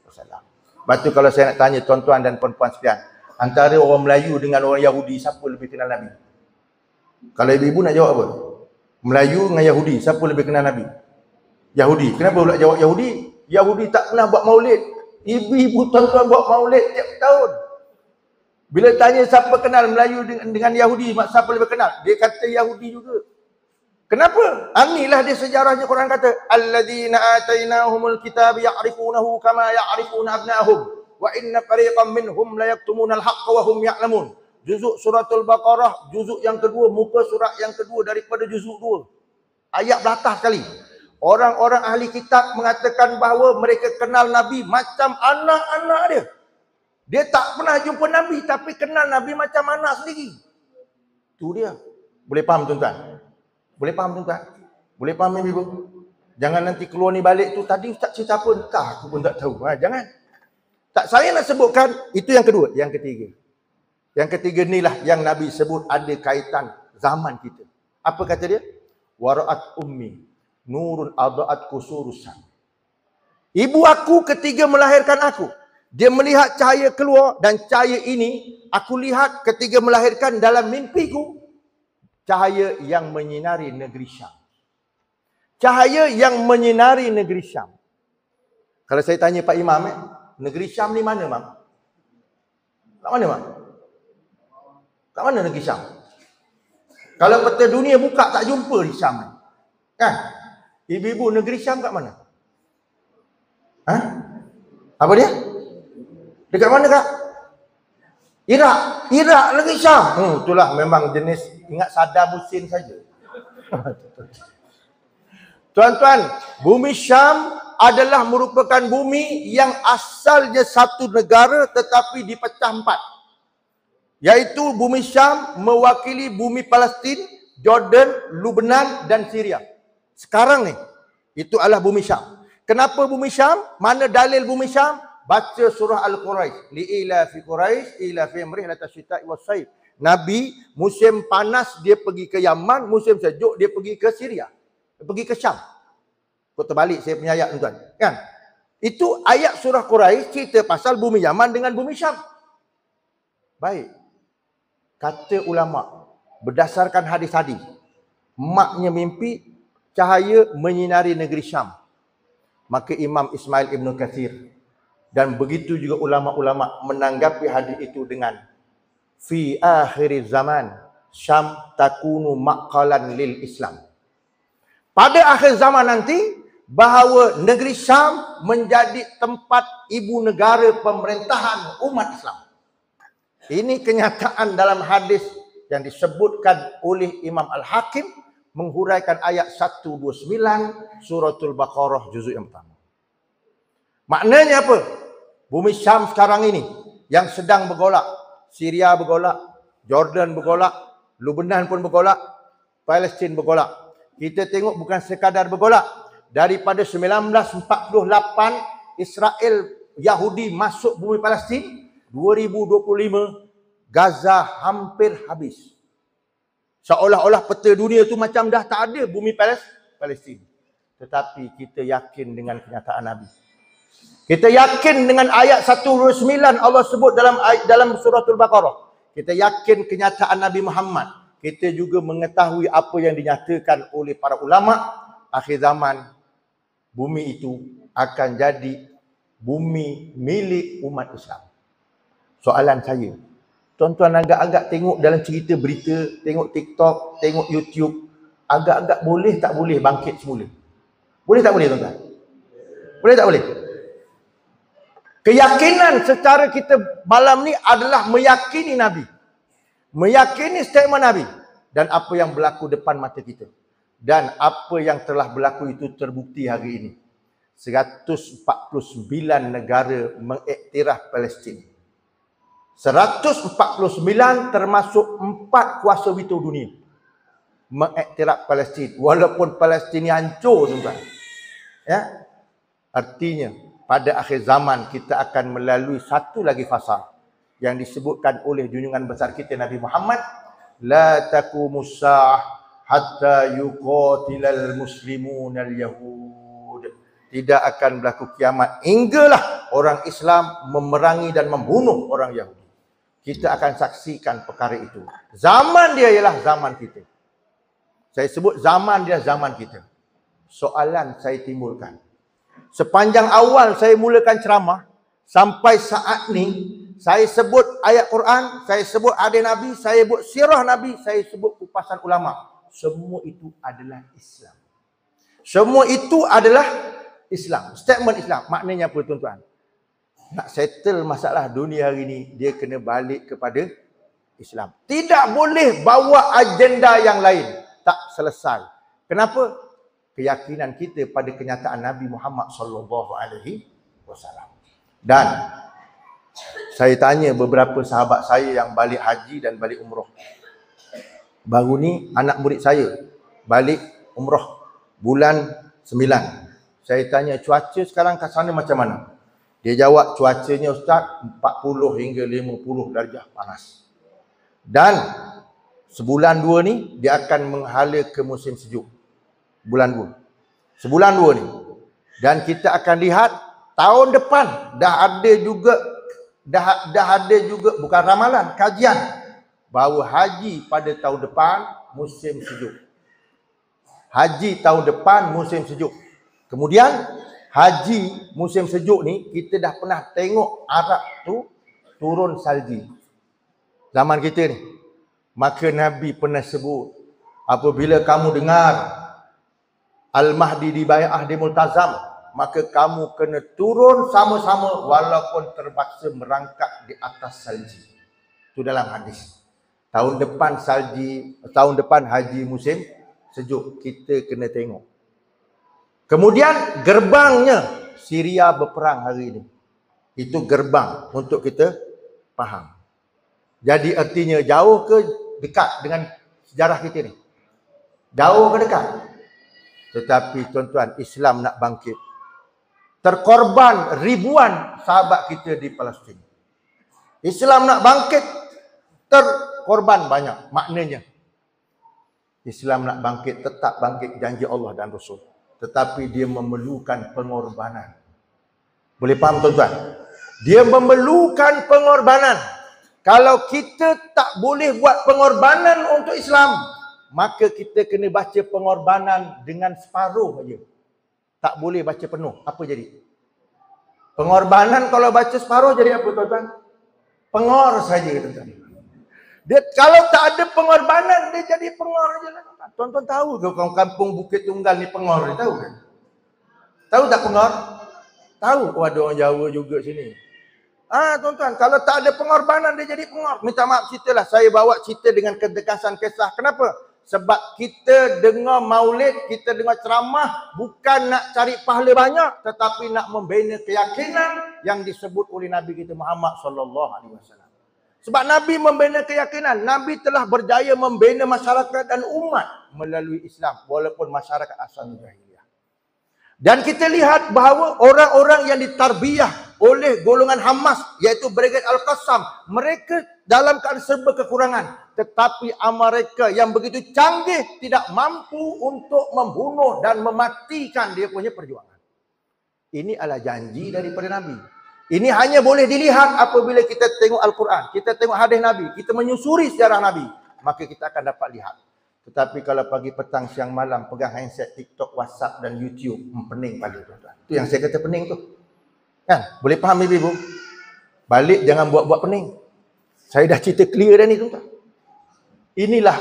Lepas tu kalau saya nak tanya tuan-tuan dan puan-puan sekalian, antara orang Melayu dengan orang Yahudi, siapa lebih kenal Nabi? Kalau ibu-ibu nak jawab apa? Melayu dengan Yahudi, siapa lebih kenal Nabi? Yahudi. Kenapa pula jawab Yahudi? Yahudi tak pernah buat maulid. Ibu-ibu tuan-tuan buat maulid tiap tahun. Bila tanya siapa kenal Melayu dengan Yahudi, siapa lebih kenal? Dia kata Yahudi juga. Kenapa? Inilah dia sejarahnya. Quran kata, alladzina atainahumul kitab ya'rifunahu kama ya'rifuna abna'ahum wa inna fariqam minhum la yaktumunal haqqa wa hum ya'lamun. Juzuk suratul Baqarah, juzuk yang kedua, muka surat yang kedua daripada juzuk 2. Ayat belatah sekali. Orang-orang ahli kitab mengatakan bahawa mereka kenal Nabi macam anak-anak dia. Dia tak pernah jumpa Nabi tapi kenal Nabi macam anak sendiri. Itu dia. Boleh faham tuan-tuan? Boleh faham tuan-tuan? Boleh faham ibu? Jangan nanti keluar ni balik tu, tadi ustaz cerita apa? Entah, aku pun tak tahu. Jangan. Tak, saya nak sebutkan, itu yang kedua. Yang ketiga. Yang ketiga inilah yang Nabi sebut ada kaitan zaman kita. Apa kata dia? Wara'at ummi nurun adha'at kusurusan. Ibu aku ketika melahirkan aku, dia melihat cahaya keluar, dan cahaya ini aku lihat ketika melahirkan dalam mimpiku. Cahaya yang menyinari negeri Syam. Cahaya yang menyinari negeri Syam. Kalau saya tanya Pak Imam, negeri Syam ni mana, Mam? Kat mana, Mam? Kat mana negeri Syam? Kalau peta dunia buka tak jumpa di Syam. Kan? Ibu-ibu, negeri Syam kat mana? Apa dia? Dekat mana, Kak? Iraq. Iraq negeri Syam. Itulah memang jenis, ingat Saddam Hussein saja. Tuan-tuan, bumi Syam adalah merupakan bumi yang asalnya satu negara tetapi dipecah 4. Iaitu bumi Syam mewakili bumi Palestin, Jordan, Lebanon dan Syria. Sekarang ni, itu adalah bumi Syam. Kenapa bumi Syam? Mana dalil bumi Syam? Baca surah Al-Quraisy. Li'ila fi Quraisy, ila fi rihlata syita'i was-saif. Nabi musim panas dia pergi ke Yaman, musim sejuk dia pergi ke Syria. Pergi ke Syam. Kau terbalik saya punya ayat tuan-tuan. Kan? Itu ayat surah Quraisy cerita pasal bumi Yaman dengan bumi Syam. Baik. Kata ulama berdasarkan hadis-hadis, maknya mimpi cahaya menyinari negeri Syam. Maka Imam Ismail Ibn Kathir dan begitu juga ulama-ulama menanggapi hadis itu dengan fi akhir zaman Syam takunu maqalan lil Islam. Pada akhir zaman nanti bahawa negeri Syam menjadi tempat ibu negara pemerintahan umat Islam. Ini kenyataan dalam hadis yang disebutkan oleh Imam Al-Hakim menghuraikan ayat 129 suratul Baqarah juzuk yang pertama. Maknanya apa? Bumi Syam sekarang ini yang sedang bergolak, Syria bergolak, Jordan bergolak, Lebanon pun bergolak, Palestin bergolak. Kita tengok bukan sekadar bergolak. Daripada 1948 Israel Yahudi masuk bumi Palestin, 2025 Gaza hampir habis. Seolah-olah peta dunia tu macam dah tak ada bumi Palestin. Tetapi kita yakin dengan kenyataan Nabi. Kita yakin dengan ayat 129 Allah sebut dalam suratul Baqarah. Kita yakin kenyataan Nabi Muhammad. Kita juga mengetahui apa yang dinyatakan oleh para ulama. Akhir zaman, bumi itu akan jadi bumi milik umat Islam. Soalan saya, tuan-tuan agak-agak tengok dalam cerita berita, tengok TikTok, tengok YouTube, agak-agak boleh tak boleh bangkit semula? Boleh tak boleh, tuan-tuan? Boleh tak boleh? Keyakinan secara kita malam ni adalah meyakini Nabi. Meyakini statement Nabi. Dan apa yang berlaku depan mata kita. Dan apa yang telah berlaku itu terbukti hari ini. 149 negara mengiktiraf Palestin. 149 termasuk 4 kuasa wito dunia mengiktiraf Palestin. Walaupun Palestin hancur, tuan-tuan. Ya? Artinya pada akhir zaman kita akan melalui satu lagi fasa yang disebutkan oleh junjungan besar kita Nabi Muhammad, la taqumus sa'ah hatta yuqatilal muslimun al-yahud. Tidak akan berlaku kiamat hinggalah orang Islam memerangi dan membunuh orang Yahudi. Kita akan saksikan perkara itu. Zaman dia ialah zaman kita. Saya sebut zaman dia zaman kita. Soalan saya timbulkan. Sepanjang awal saya mulakan ceramah sampai saat ni, saya sebut ayat Quran, saya sebut hadis Nabi, saya sebut sirah Nabi, saya sebut kupasan ulama. Semua itu adalah Islam. Semua itu adalah Islam. Statement Islam. Maknanya apa tuan-tuan? Nak settle masalah dunia hari ini, dia kena balik kepada Islam. Tidak boleh bawa agenda yang lain. Tak selesai. Kenapa? Keyakinan kita pada kenyataan Nabi Muhammad SAW. Dan saya tanya beberapa sahabat saya yang balik haji dan balik umrah. Baru ni anak murid saya balik umrah bulan 9. Saya tanya cuaca sekarang kat sana macam mana? Dia jawab cuacanya Ustaz 40 hingga 50 darjah panas. Dan sebulan 2 ni dia akan menghala ke musim sejuk. Bulan 2. Sebulan 2 ni. Dan kita akan lihat tahun depan dah ada juga bukan ramalan, kajian bahawa haji pada tahun depan musim sejuk. Haji tahun depan musim sejuk. Kemudian haji musim sejuk ni kita dah pernah tengok Arab tu turun salji. Zaman kita ni. Maka Nabi pernah sebut, apabila kamu dengar Al-Mahdi di bai'ah di Multazam, maka kamu kena turun sama-sama walaupun terpaksa merangkak di atas salji. Itu dalam hadis. Tahun depan salji, tahun depan haji musim sejuk. Kita kena tengok. Kemudian gerbangnya Syria berperang hari ini. Itu gerbang untuk kita faham. Jadi artinya jauh ke dekat dengan sejarah kita ni? Jauh ke dekat? Tetapi tuan-tuan, Islam nak bangkit. Terkorban ribuan sahabat kita di Palestin. Islam nak bangkit, terkorban banyak. Maknanya, Islam nak bangkit, tetap bangkit janji Allah dan Rasul. Tetapi dia memerlukan pengorbanan. Boleh faham tuan-tuan? Dia memerlukan pengorbanan. Kalau kita tak boleh buat pengorbanan untuk Islam, maka kita kena baca pengorbanan dengan separuh saja. Tak boleh baca penuh. Apa jadi? Pengorbanan kalau baca separuh jadi apa tuan-tuan? Pengor saja tuan-tuan. Dia kalau tak ada pengorbanan dia jadi pengor saja. Tuan-tuan tahu ke kampung Bukit Tunggal ni pengor ni, tahu ke? Tahu tak pengor? Tahu. Oh, ada orang Jawa juga sini. Tuan-tuan, kalau tak ada pengorbanan dia jadi pengor. Minta maaf ceritalah, saya bawa cerita dengan kedekasan kisah. Kenapa? Sebab kita dengar maulid, kita dengar ceramah bukan nak cari pahala banyak, tetapi nak membina keyakinan yang disebut oleh Nabi kita Muhammad SAW. Sebab Nabi membina keyakinan, Nabi telah berjaya membina masyarakat dan umat melalui Islam, walaupun masyarakat asalnya jahiliah. Dan kita lihat bahawa orang-orang yang ditarbiyah oleh golongan Hamas, iaitu Brigade Al-Qassam, mereka dalam keadaan serba kekurangan, tetapi mereka yang begitu canggih tidak mampu untuk membunuh dan mematikan dia punya perjuangan. Ini adalah janji daripada Nabi. Ini hanya boleh dilihat apabila kita tengok Al-Quran, kita tengok hadis Nabi, kita menyusuri sejarah Nabi, maka kita akan dapat lihat. Tetapi kalau pagi, petang, siang, malam pegang handset, TikTok, WhatsApp dan YouTube, pening pada tuan-tuan. Itu yang saya kata pening tu. Kan? Boleh faham ibu-ibu? Balik jangan buat-buat pening. Saya dah cerita clear dah ni tuan-tuan. Inilah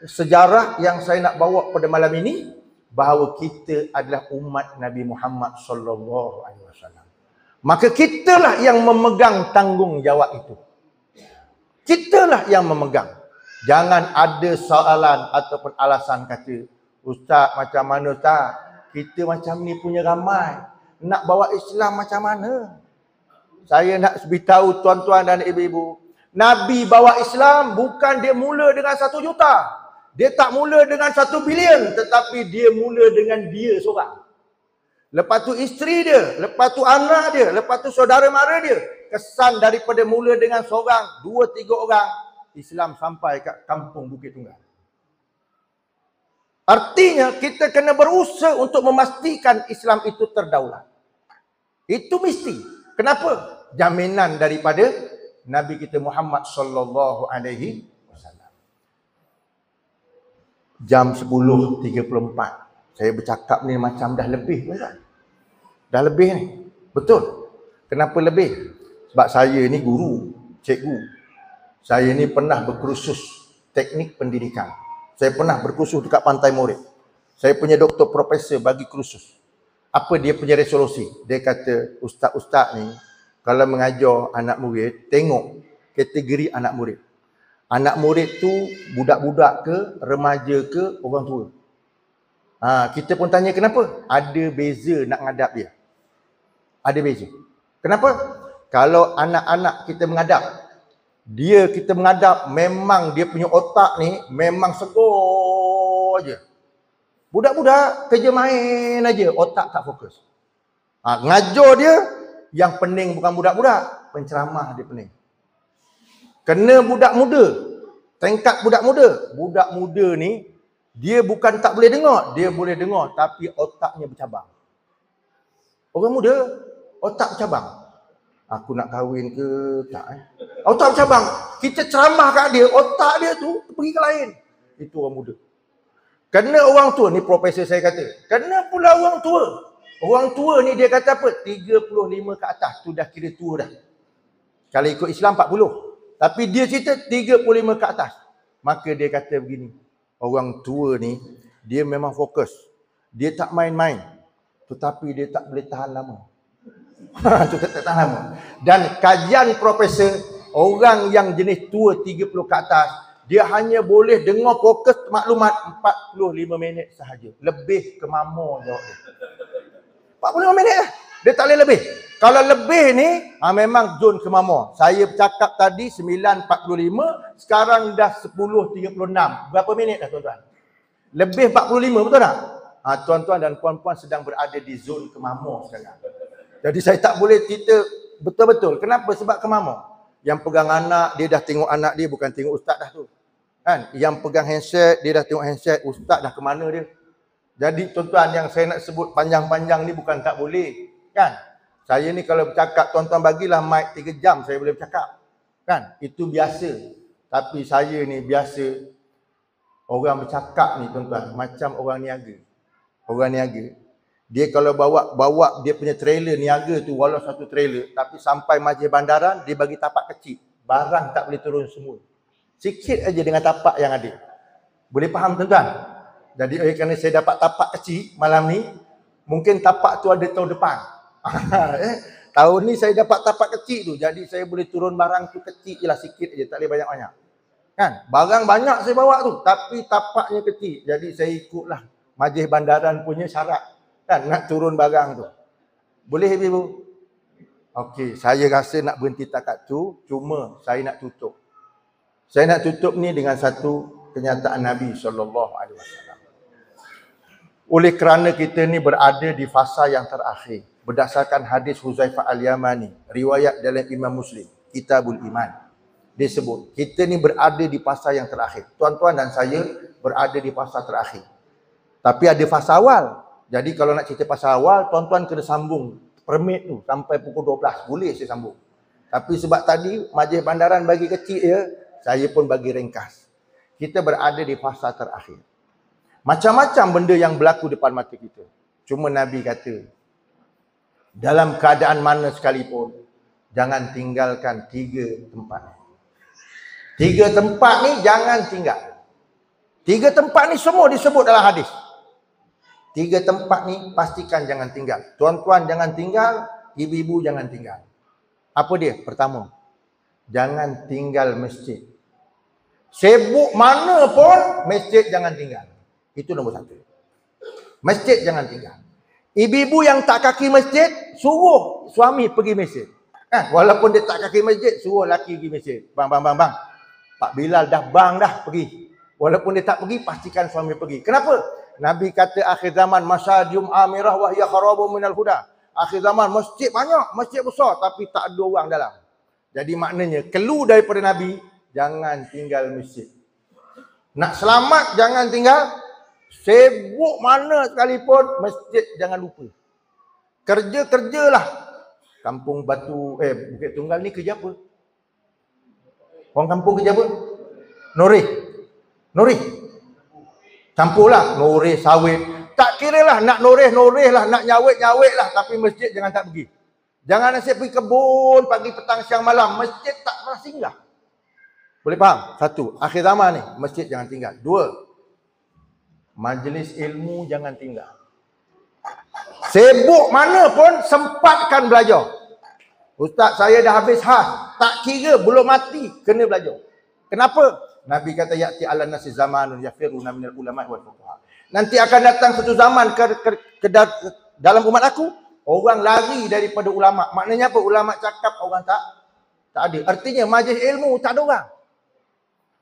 sejarah yang saya nak bawa pada malam ini, bahawa kita adalah umat Nabi Muhammad SAW. Maka kitalah yang memegang tanggungjawab itu. Kitalah yang memegang. Jangan ada soalan ataupun alasan kata, Ustaz macam mana Ustaz? Kita macam ni punya ramai. Nak bawa Islam macam mana? Saya nak beritahu tuan-tuan dan ibu-ibu, Nabi bawa Islam bukan dia mula dengan 1 juta. Dia tak mula dengan 1 bilion, tetapi dia mula dengan dia seorang. Lepas tu isteri dia, lepas tu anak dia, lepas tu saudara mara dia. Kesan daripada mula dengan seorang, 2-3 orang, Islam sampai kat kampung Bukit Tunggal. Artinya kita kena berusaha untuk memastikan Islam itu terdaulat. Itu mesti. Kenapa? Jaminan daripada Nabi kita Muhammad sallallahu alaihi wasallam. Jam 10.34. Saya bercakap ni macam dah lebih kan? Dah lebih ni. Betul. Kenapa lebih? Sebab saya ni guru, cikgu. Saya ni pernah berkursus teknik pendidikan. Saya pernah berkursus dekat Pantai Morit. Saya punya doktor profesor bagi kursus. Apa dia punya resolusi? Dia kata, ustaz-ustaz ni kalau mengajar anak murid, tengok kategori anak murid. Anak murid tu budak-budak ke, remaja ke, orang tua. Kita pun tanya kenapa? Ada beza nak ngadap dia. Ada beza. Kenapa? Kalau anak-anak kita mengadap, kita mengadap memang dia punya otak ni memang segar je. Budak-budak kerja main aja, otak tak fokus. Ngajar dia, yang pening bukan budak-budak, penceramah dia pening. Kena budak muda, tingkat budak muda. Budak muda ni, dia bukan tak boleh dengar, dia boleh dengar tapi otaknya bercabang. Orang muda, otak bercabang. Aku nak kahwin ke tak otak bercabang. Kita ceramah kat dia, otak dia tu pergi ke lain. Itu orang muda. Kena orang tua, ni profesor saya kata. Kena pula orang tua. Orang tua ni dia kata apa? 35 ke atas tu dah kira tua dah. Kalau ikut Islam 40. Tapi dia cerita 35 ke atas. Maka dia kata begini. Orang tua ni, dia memang fokus. Dia tak main-main. Tetapi dia tak boleh tahan lama. Itu tak tahan lama. Dan kajian profesor, orang yang jenis tua 30 ke atas, dia hanya boleh dengar fokus maklumat 45 minit sahaja. Lebih ke mama jawab dia. 45 minit lah. Dia tak boleh lebih. Kalau lebih ni, memang zon ke mama. Saya bercakap tadi 9.45, sekarang dah 10.36. Berapa minit dah tuan-tuan? Lebih 45, betul tak? Tuan-tuan dan puan-puan sedang berada di zon ke mama sekarang. Jadi saya tak boleh cerita betul-betul. Kenapa? Sebab ke mama. Yang pegang anak, dia dah tengok anak dia, bukan tengok ustaz dah tu. Kan? Yang pegang handset, dia dah tengok handset, ustaz dah ke mana dia. Jadi tuan-tuan, yang saya nak sebut panjang-panjang ni bukan tak boleh. Kan? Saya ni kalau bercakap, tuan-tuan bagilah mic 3 jam, saya boleh bercakap. Kan? Itu biasa. Tapi saya ni biasa, orang bercakap ni tuan-tuan, macam orang niaga. Orang niaga. Dia kalau bawa dia punya trailer niaga tu, walau satu trailer, tapi sampai majlis bandaran, dia bagi tapak kecil. Barang tak boleh turun semua. Sikit aja dengan tapak yang ada. Boleh faham tuan-tuan? Jadi kerana saya dapat tapak kecil malam ni, mungkin tapak tu ada tahun depan. Tahun ni saya dapat tapak kecil tu, jadi saya boleh turun barang tu kecil je lah, sikit aja, tak boleh banyak-banyak. Kan? Barang banyak saya bawa tu, tapi tapaknya kecil. Jadi saya ikutlah majlis bandaran punya syarat. Kan? Nak turun barang tu. Boleh ibu? Okey, saya rasa nak berhenti takat tu, cuma saya nak tutup. Saya nak tutup ni dengan satu kenyataan Nabi SAW. Oleh kerana kita ni berada di fasa yang terakhir, berdasarkan hadis Huzaifah Al-Yamani, riwayat dalam Imam Muslim, Kitabul Iman, dia sebut, kita ni berada di fasa yang terakhir. Tuan-tuan dan saya berada di fasa terakhir. Tapi ada fasa awal. Jadi kalau nak cerita fasa awal, tuan-tuan kena sambung permit tu sampai pukul 12. Boleh saya sambung. Tapi sebab tadi majlis bandaran bagi kecil je, saya pun bagi ringkas. Kita berada di fasa terakhir. Macam-macam benda yang berlaku depan mata kita. Cuma Nabi kata, dalam keadaan mana sekalipun, jangan tinggalkan 3 tempat. 3 tempat ni jangan tinggal. 3 tempat ni semua disebut dalam hadis. 3 tempat ni pastikan jangan tinggal. Tuan-tuan jangan tinggal, ibu-ibu jangan tinggal. Apa dia? Pertama, jangan tinggal masjid. Sibuk mana pun, masjid jangan tinggal. Itu nombor 1. Masjid jangan tinggal. Ibu-ibu yang tak kaki masjid, suruh suami pergi masjid. Walaupun dia tak kaki masjid, suruh laki pergi masjid. Bang. Pak Bilal dah pergi. Walaupun dia tak pergi, pastikan suami pergi. Kenapa? Nabi kata akhir zaman masyadium amirah wa hiya kharabun minal huda. Akhir zaman masjid banyak, masjid besar tapi tak ada orang dalam. Jadi maknanya clue daripada Nabi, jangan tinggal masjid. Nak selamat jangan tinggal. Sibuk mana sekalipun, masjid jangan lupa. Kerjalah. Kampung Batu, Bukit Tunggal ni kerja apa? Orang kampung kerja apa? Noreh. Campurlah, noreh sawit. Tak kira lah, nak noreh lah, nak nyawit lah. Tapi masjid jangan tak pergi. Jangan asyik pergi kebun pagi, petang, siang, malam. Masjid tak pernah singgah. Boleh faham? Satu, akhir zaman ni, masjid jangan tinggal. Dua, majlis ilmu jangan tinggal. Sibuk mana pun sempatkan belajar. Ustaz, saya dah habis tak kira belum mati, kena belajar. Kenapa? Nabi kata ya'ti 'alan nasi zamanun yafiruna minal ulama' wal fuqaha. Nanti akan datang satu zaman ke dalam umat aku, orang lari daripada ulama. Maknanya apa? Ulama cakap orang tak ada. Artinya majlis ilmu tak ada orang.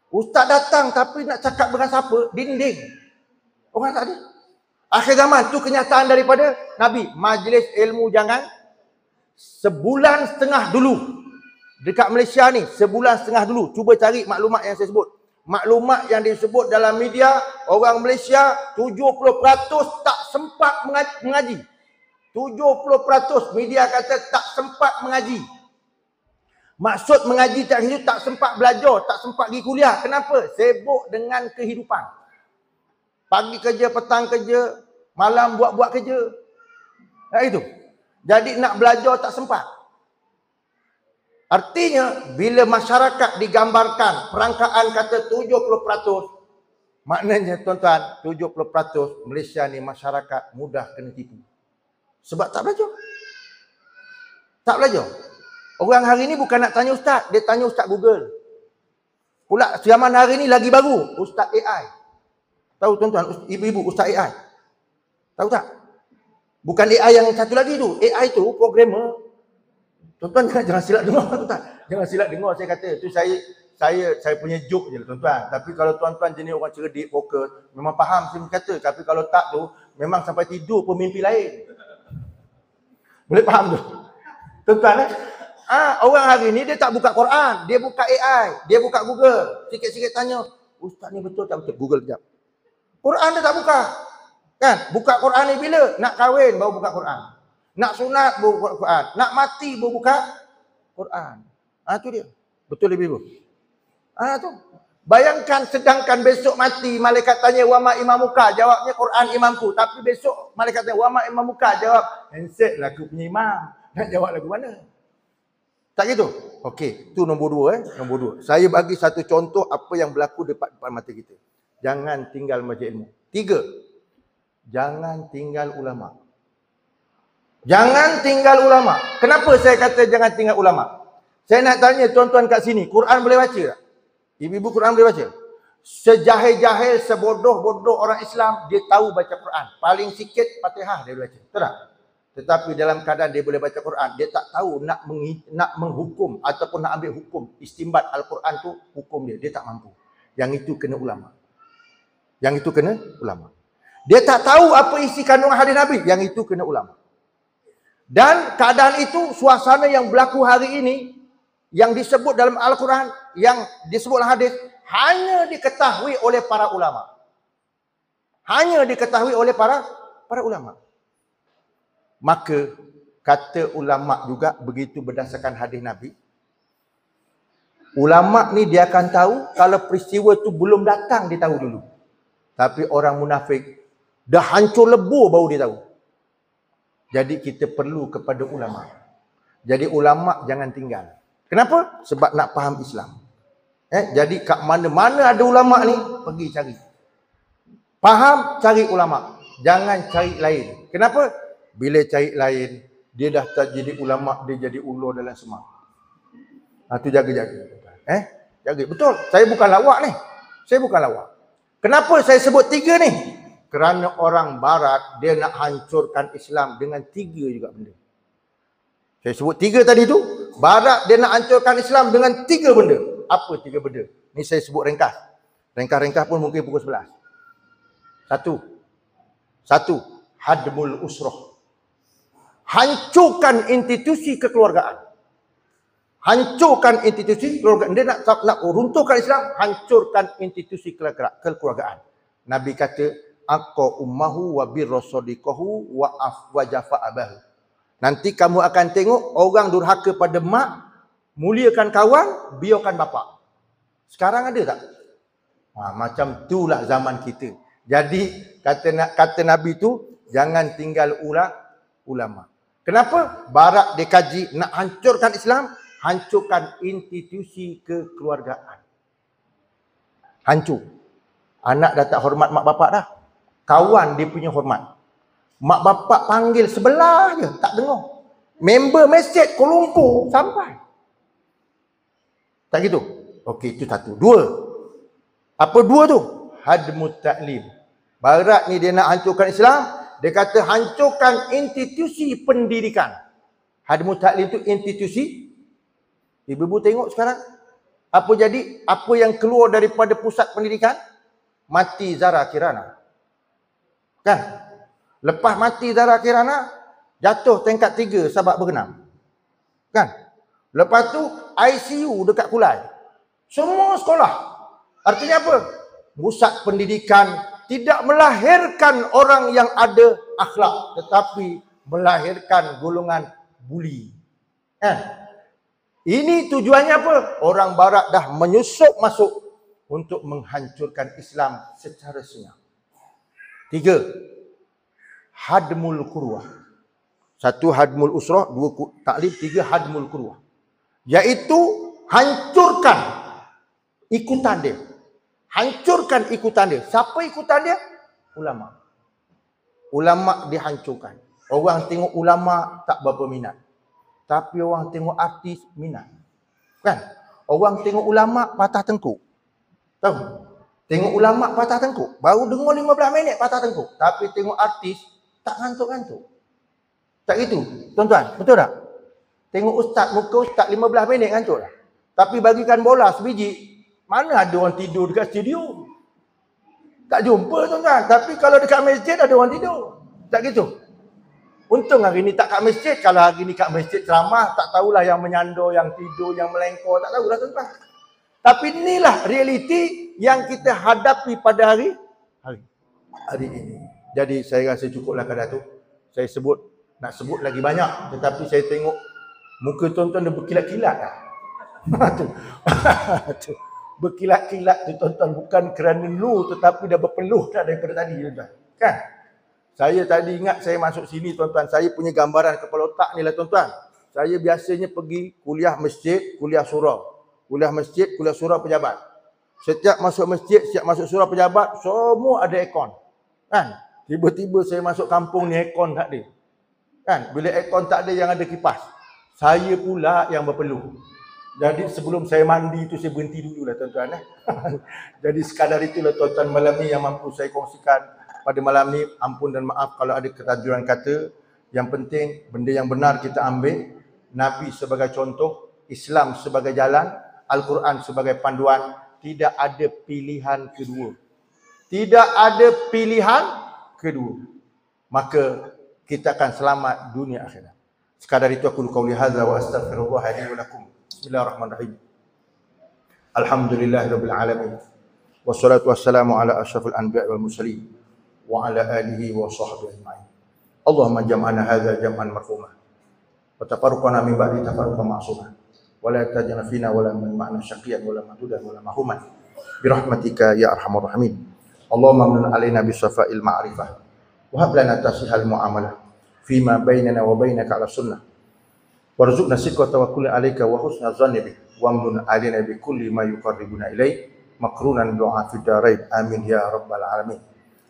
Ustaz datang tapi nak cakap dengan siapa? Dinding. Orang tak ada. Akhir zaman tu kenyataan daripada Nabi. Majlis ilmu jangan. Sebulan setengah dulu. Dekat Malaysia ni, sebulan setengah dulu. Cuba cari maklumat yang saya sebut. Maklumat yang disebut dalam media, orang Malaysia 70% tak sempat mengaji. 70% media kata tak sempat mengaji. Maksud mengaji tak sempat belajar, tak sempat pergi kuliah. Kenapa? Sibuk dengan kehidupan. Pagi kerja, petang kerja, malam buat kerja. Itu. Jadi nak belajar tak sempat. Artinya, bila masyarakat digambarkan, perangkaan kata 70%, maknanya tuan-tuan, 70% Malaysia ni masyarakat mudah kena tipu. Sebab tak belajar. Tak belajar. Orang hari ni bukan nak tanya ustaz, dia tanya ustaz Google. Pula zaman hari ni lagi baru, ustaz AI. Tahu tuan-tuan, ibu-ibu ustaz AI? Tahu tak? Bukan AI yang satu lagi tu. AI tu programmer. Tuan-tuan jangan silap dengar tuan-tuan. Jangan silap dengar saya kata. Tu saya punya joke je tuan-tuan. Tapi kalau tuan-tuan jenis orang cerdik, fokus, memang faham saya kata. Tapi kalau tak tu, memang sampai tidur pun mimpi lain. Boleh faham tu? Tuan-tuan orang hari ni dia tak buka Quran, dia buka AI, dia buka Google. Sikit-sikit tanya, ustaz ni betul tak betul? Google sekejap. Quran dia tak buka. Kan? Buka Quran ni bila? Nak kahwin baru buka Quran. Nak sunat baru buka Quran. Nak mati baru buka Quran. Tu dia. Betul ibu-ibu? Tu. Bayangkan sedangkan besok mati, malaikat tanya wa ma imamuka, jawabnya Quran imamku. Tapi besok malaikat tanya wa ma imamuka, jawab handset lah aku punya imam. Nak jawab lagu mana? Tak gitu? Okey, tu nombor dua. Nombor dua. Saya bagi satu contoh apa yang berlaku depan mata kita. Jangan tinggal majlis ilmu. 3. Jangan tinggal ulama. Jangan tinggal ulama. Kenapa saya kata jangan tinggal ulama? Saya nak tanya tuan-tuan kat sini, Quran boleh baca tak? Ibu-ibu Quran boleh baca? Sejahil-jahil, sebodoh-bodoh orang Islam, dia tahu baca Quran. Paling sikit Fatihah dia boleh baca. Betul tak? Tetapi dalam keadaan dia boleh baca Quran, dia tak tahu nak menghukum ataupun nak ambil hukum. Istimbat Al-Quran tu hukum dia. Dia tak mampu. Yang itu kena ulama. Yang itu kena ulama. Dia tak tahu apa isi kandungan hadis Nabi. Yang itu kena ulama. Dan keadaan itu, suasana yang berlaku hari ini, yang disebut dalam Al-Quran, yang disebut dalam hadis, hanya diketahui oleh para ulama. Hanya diketahui oleh para ulama. Maka kata ulama juga begitu berdasarkan hadis Nabi. Ulama ni dia akan tahu kalau peristiwa tu belum datang, dia tahu dulu. Tapi orang munafik dah hancur lebur baru dia tahu. Jadi kita perlu kepada ulama. Jadi ulama jangan tinggal. Kenapa? Sebab nak faham Islam. Jadi kat mana-mana ada ulama ni, pergi cari. Faham, cari ulama. Jangan cari lain. Kenapa? Bila cari lain, dia dah tak jadi ulama, dia jadi ulur dalam semak. Tu jaga-jaga. Jaga. Betul. Saya bukan lawak ni. Saya bukan lawak. Kenapa saya sebut 3 ni? Kerana orang barat, dia nak hancurkan Islam dengan 3 juga benda. Saya sebut 3 tadi tu. Barat dia nak hancurkan Islam dengan 3 benda. Apa 3 benda? Ni saya sebut ringkas. Ringkas-ringkas pun mungkin pukul 11. Satu. Hadmul usrah. Hancurkan institusi kekeluargaan. Hancurkan institusi kekeluargaan. Dia nak runtuhkan Islam, hancurkan institusi kekeluargaan. Nabi kata, aqa ummahu wa birrasadiqahu wa jafa abahu. Nanti kamu akan tengok orang durhaka pada mak, muliakan kawan, biarkan bapa. Sekarang ada tak? Macam itulah zaman kita. Jadi kata Nabi tu, jangan tinggal ulama. Kenapa? Barat dia kaji nak hancurkan Islam, hancurkan institusi kekeluargaan. Hancur. Anak dah tak hormat mak bapak dah. Kawan dia punya hormat. Mak bapak panggil sebelah je, tak dengar. Member mesej Kuala Lumpur sampai. Tak gitu? Okey, itu satu. Dua. Apa dua tu? Hadmut ta'lim. Barat ni dia nak hancurkan Islam, dia kata hancurkan institusi pendidikan. Hadmut ta'lim tu institusi. Ibu-ibu tengok sekarang. Apa jadi? Apa yang keluar daripada pusat pendidikan? Mati Zara Kirana. Kan? Lepas mati Zara Kirana, jatuh tingkat 3 sebab bergenam. Kan? Lepas tu ICU dekat Kulai. Semua sekolah. Artinya apa? Pusat pendidikan tidak melahirkan orang yang ada akhlak, tetapi melahirkan golongan buli. Kan? Ini tujuannya apa? Orang barat dah menyusup masuk untuk menghancurkan Islam secara senyap. 3. Hadmul kurwah. 1 hadmul usrah, 2 taklim, 3 hadmul kurwah. Iaitu hancurkan ikutan dia. Hancurkan ikutan dia. Siapa ikutan dia? Ulama. Ulama dihancurkan. Orang tengok ulama tak berapa minat. Tapi orang tengok artis minat. Kan? Orang tengok ulama patah tengkuk. Tahu? Tengok ulama patah tengkuk. Baru dengar 15 minit patah tengkuk. Tapi tengok artis tak ngantuk-ngantuk. Tak gitu? Tuan-tuan, betul tak? Tengok ustaz, muka ustaz 15 minit ngantuk lah. Tapi bagikan bola sebiji, mana ada orang tidur dekat studio? Tak jumpa tuan-tuan. Tapi kalau dekat masjid ada orang tidur. Tak gitu? Untung hari ni tak kat masjid. Kalau hari ni kat masjid ceramah, tak tahulah yang menyandor, yang tidur, yang melengkor. Tak tahulah tuan-tuan. Tapi inilah realiti yang kita hadapi pada hari ini. Jadi saya rasa cukuplah kadar tu. Saya nak sebut lagi banyak. Tetapi saya tengok muka tuan-tuan dia berkilat-kilat dah. Berkilat-kilat tu tuan-tuan. Bukan kerana lu, tetapi dah berpeluh dah daripada tadi tuan-tuan. Kan? Saya tadi ingat saya masuk sini tuan-tuan, saya punya gambaran kepala otak ni lah tuan-tuan. Saya biasanya pergi kuliah masjid, kuliah surau. Kuliah masjid, kuliah surau pejabat. Setiap masuk masjid, setiap masuk surau pejabat, semua ada aircon. Kan? Tiba-tiba saya masuk kampung ni aircon tak ada. Kan? Bila aircon tak ada, yang ada kipas. Saya pula yang berpeluh. Jadi sebelum saya mandi tu saya berhenti dulu lah tuan-tuan. Jadi sekadar itulah tuan-tuan malam ni yang mampu saya kongsikan. Pada malam ni, ampun dan maaf kalau ada ketajuran kata. Yang penting, benda yang benar kita ambil. Nabi sebagai contoh, Islam sebagai jalan, Al-Quran sebagai panduan. Tidak ada pilihan kedua. Tidak ada pilihan kedua. Maka kita akan selamat dunia akhirat. Sekadar itu aku qauli hadza wa astaghfirullah li wa lakum. Bismillahirrahmanirrahim. Alhamdulillahirabbil alamin. Wassalatu wassalamu ala asyrafil anbiya'i wal mursalin. Wa ala alihi wa sahbihi ajma'in. Allahumma jam'ana hadza jam'an marhumah. Wa tafarraqna min ba'di tafarruqan ma'sumah. Wa la taj'al fina wa la min ma'na syaqiyan wa la madudan wa la mahuman. Bi rahmatika ya arhamar rahimin. Allahumma amnun alaina bi safa'il ma'rifah. Wa hab lana tasihal muamalah fima bainana wa bainaka ala sunnah. Warzuqna sidqa tawakkul alayka wa husna dhanni bik. Wa amnun alaina bi kulli ma yuqarribuna ilaik makrunan du'a fid darain. Amin ya rabbal alamin.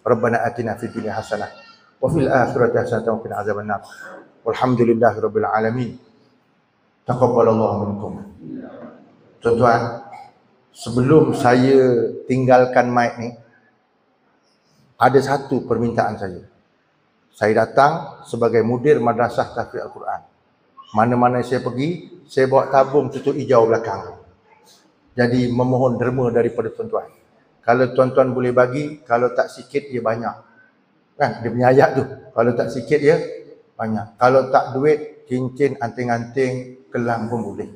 Rabbana atina fid dunya hasanah wa fil akhirati hasanah wa qina azabannar. Walhamdulillahirabbil alamin. Taqabbalallahu minkum. Tuan-tuan, sebelum saya tinggalkan mic ni, ada satu permintaan saya. Saya datang sebagai mudir madrasah tahfiz Al-Quran. Mana-mana saya pergi, saya bawa tabung tutup hijau belakang. Jadi memohon derma daripada tuan-tuan. Kalau tuan-tuan boleh bagi, kalau tak sikit dia banyak. Kan? Dia punya ayat tu. Kalau tak sikit dia banyak. Kalau tak duit, cincin, anting-anting, gelang pun boleh.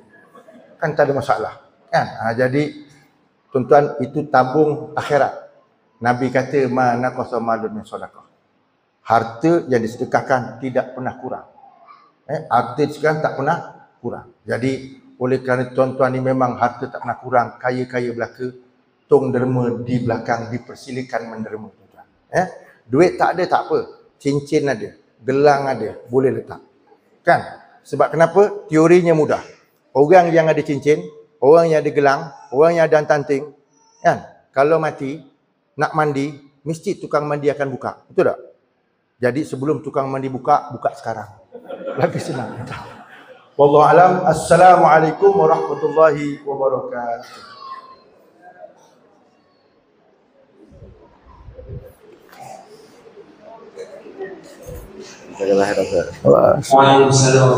Kan tak ada masalah. Kan? Jadi tuan-tuan, itu tabung akhirat. Nabi kata, ma naqasa malun min sadaqah. Harta yang disedekahkan tidak pernah kurang. Harta sekarang tak pernah kurang. Jadi oleh kerana tuan-tuan ni memang harta tak pernah kurang, kaya-kaya belaka, tong derma di belakang, dipersilakan menderma tuan-tuan. Duit tak ada tak apa, cincin ada, gelang ada, boleh letak. Kan? Sebab kenapa? Teorinya mudah. Orang yang ada cincin, orang yang ada gelang, orang yang ada antanting, kan? Kalau mati, nak mandi, mesti tukang mandi akan buka. Betul tak? Jadi sebelum tukang mandi buka, buka sekarang. Lebih senang. Wallahu alam. Assalamualaikum warahmatullahi wabarakatuh. Waalaikumsalam.